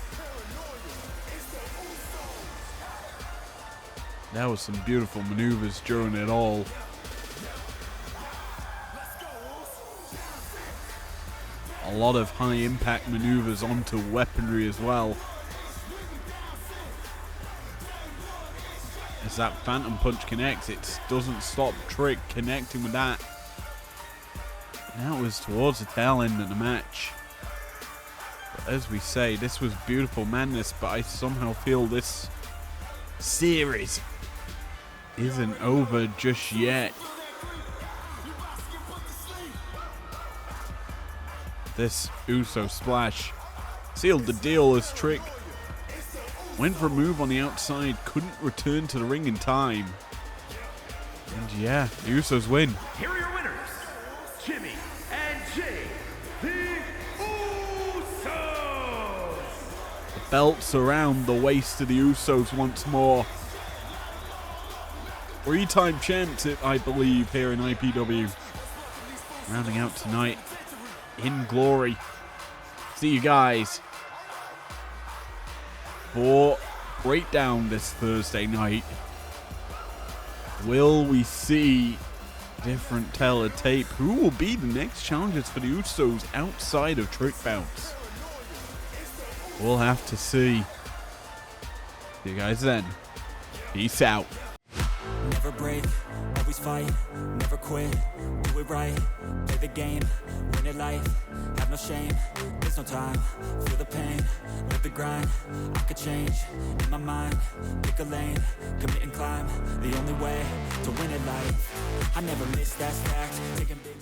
S1: There was some beautiful maneuvers during it all. A lot of high impact maneuvers onto weaponry as well. As that Phantom Punch connects, it doesn't stop Trick connecting with that. That was towards the tail end of the match. But as we say, this was beautiful madness, but I somehow feel this series isn't over just yet. This Uso splash sealed the deal as Trick went for a move on the outside, couldn't return to the ring in time. And yeah, the Usos win.
S2: Here are your winners, Jimmy and Jay, the Usos.
S1: The belts around the waist of the Usos once more. 3-time champs, I believe, here in IPW. Rounding out tonight in glory. See you guys for breakdown this Thursday night. Will we see different tailor tape? Who will be the next challengers for the Usos outside of Trick Bounce? We'll have to see. See you guys then. Peace out.
S3: Never break, always fight, never quit, do it right, play the game, win it life, have no shame, there's no time, feel the pain, live the grind, I could change, in my mind, pick a lane, commit and climb, the only way to win it life, I never miss that fact, taking big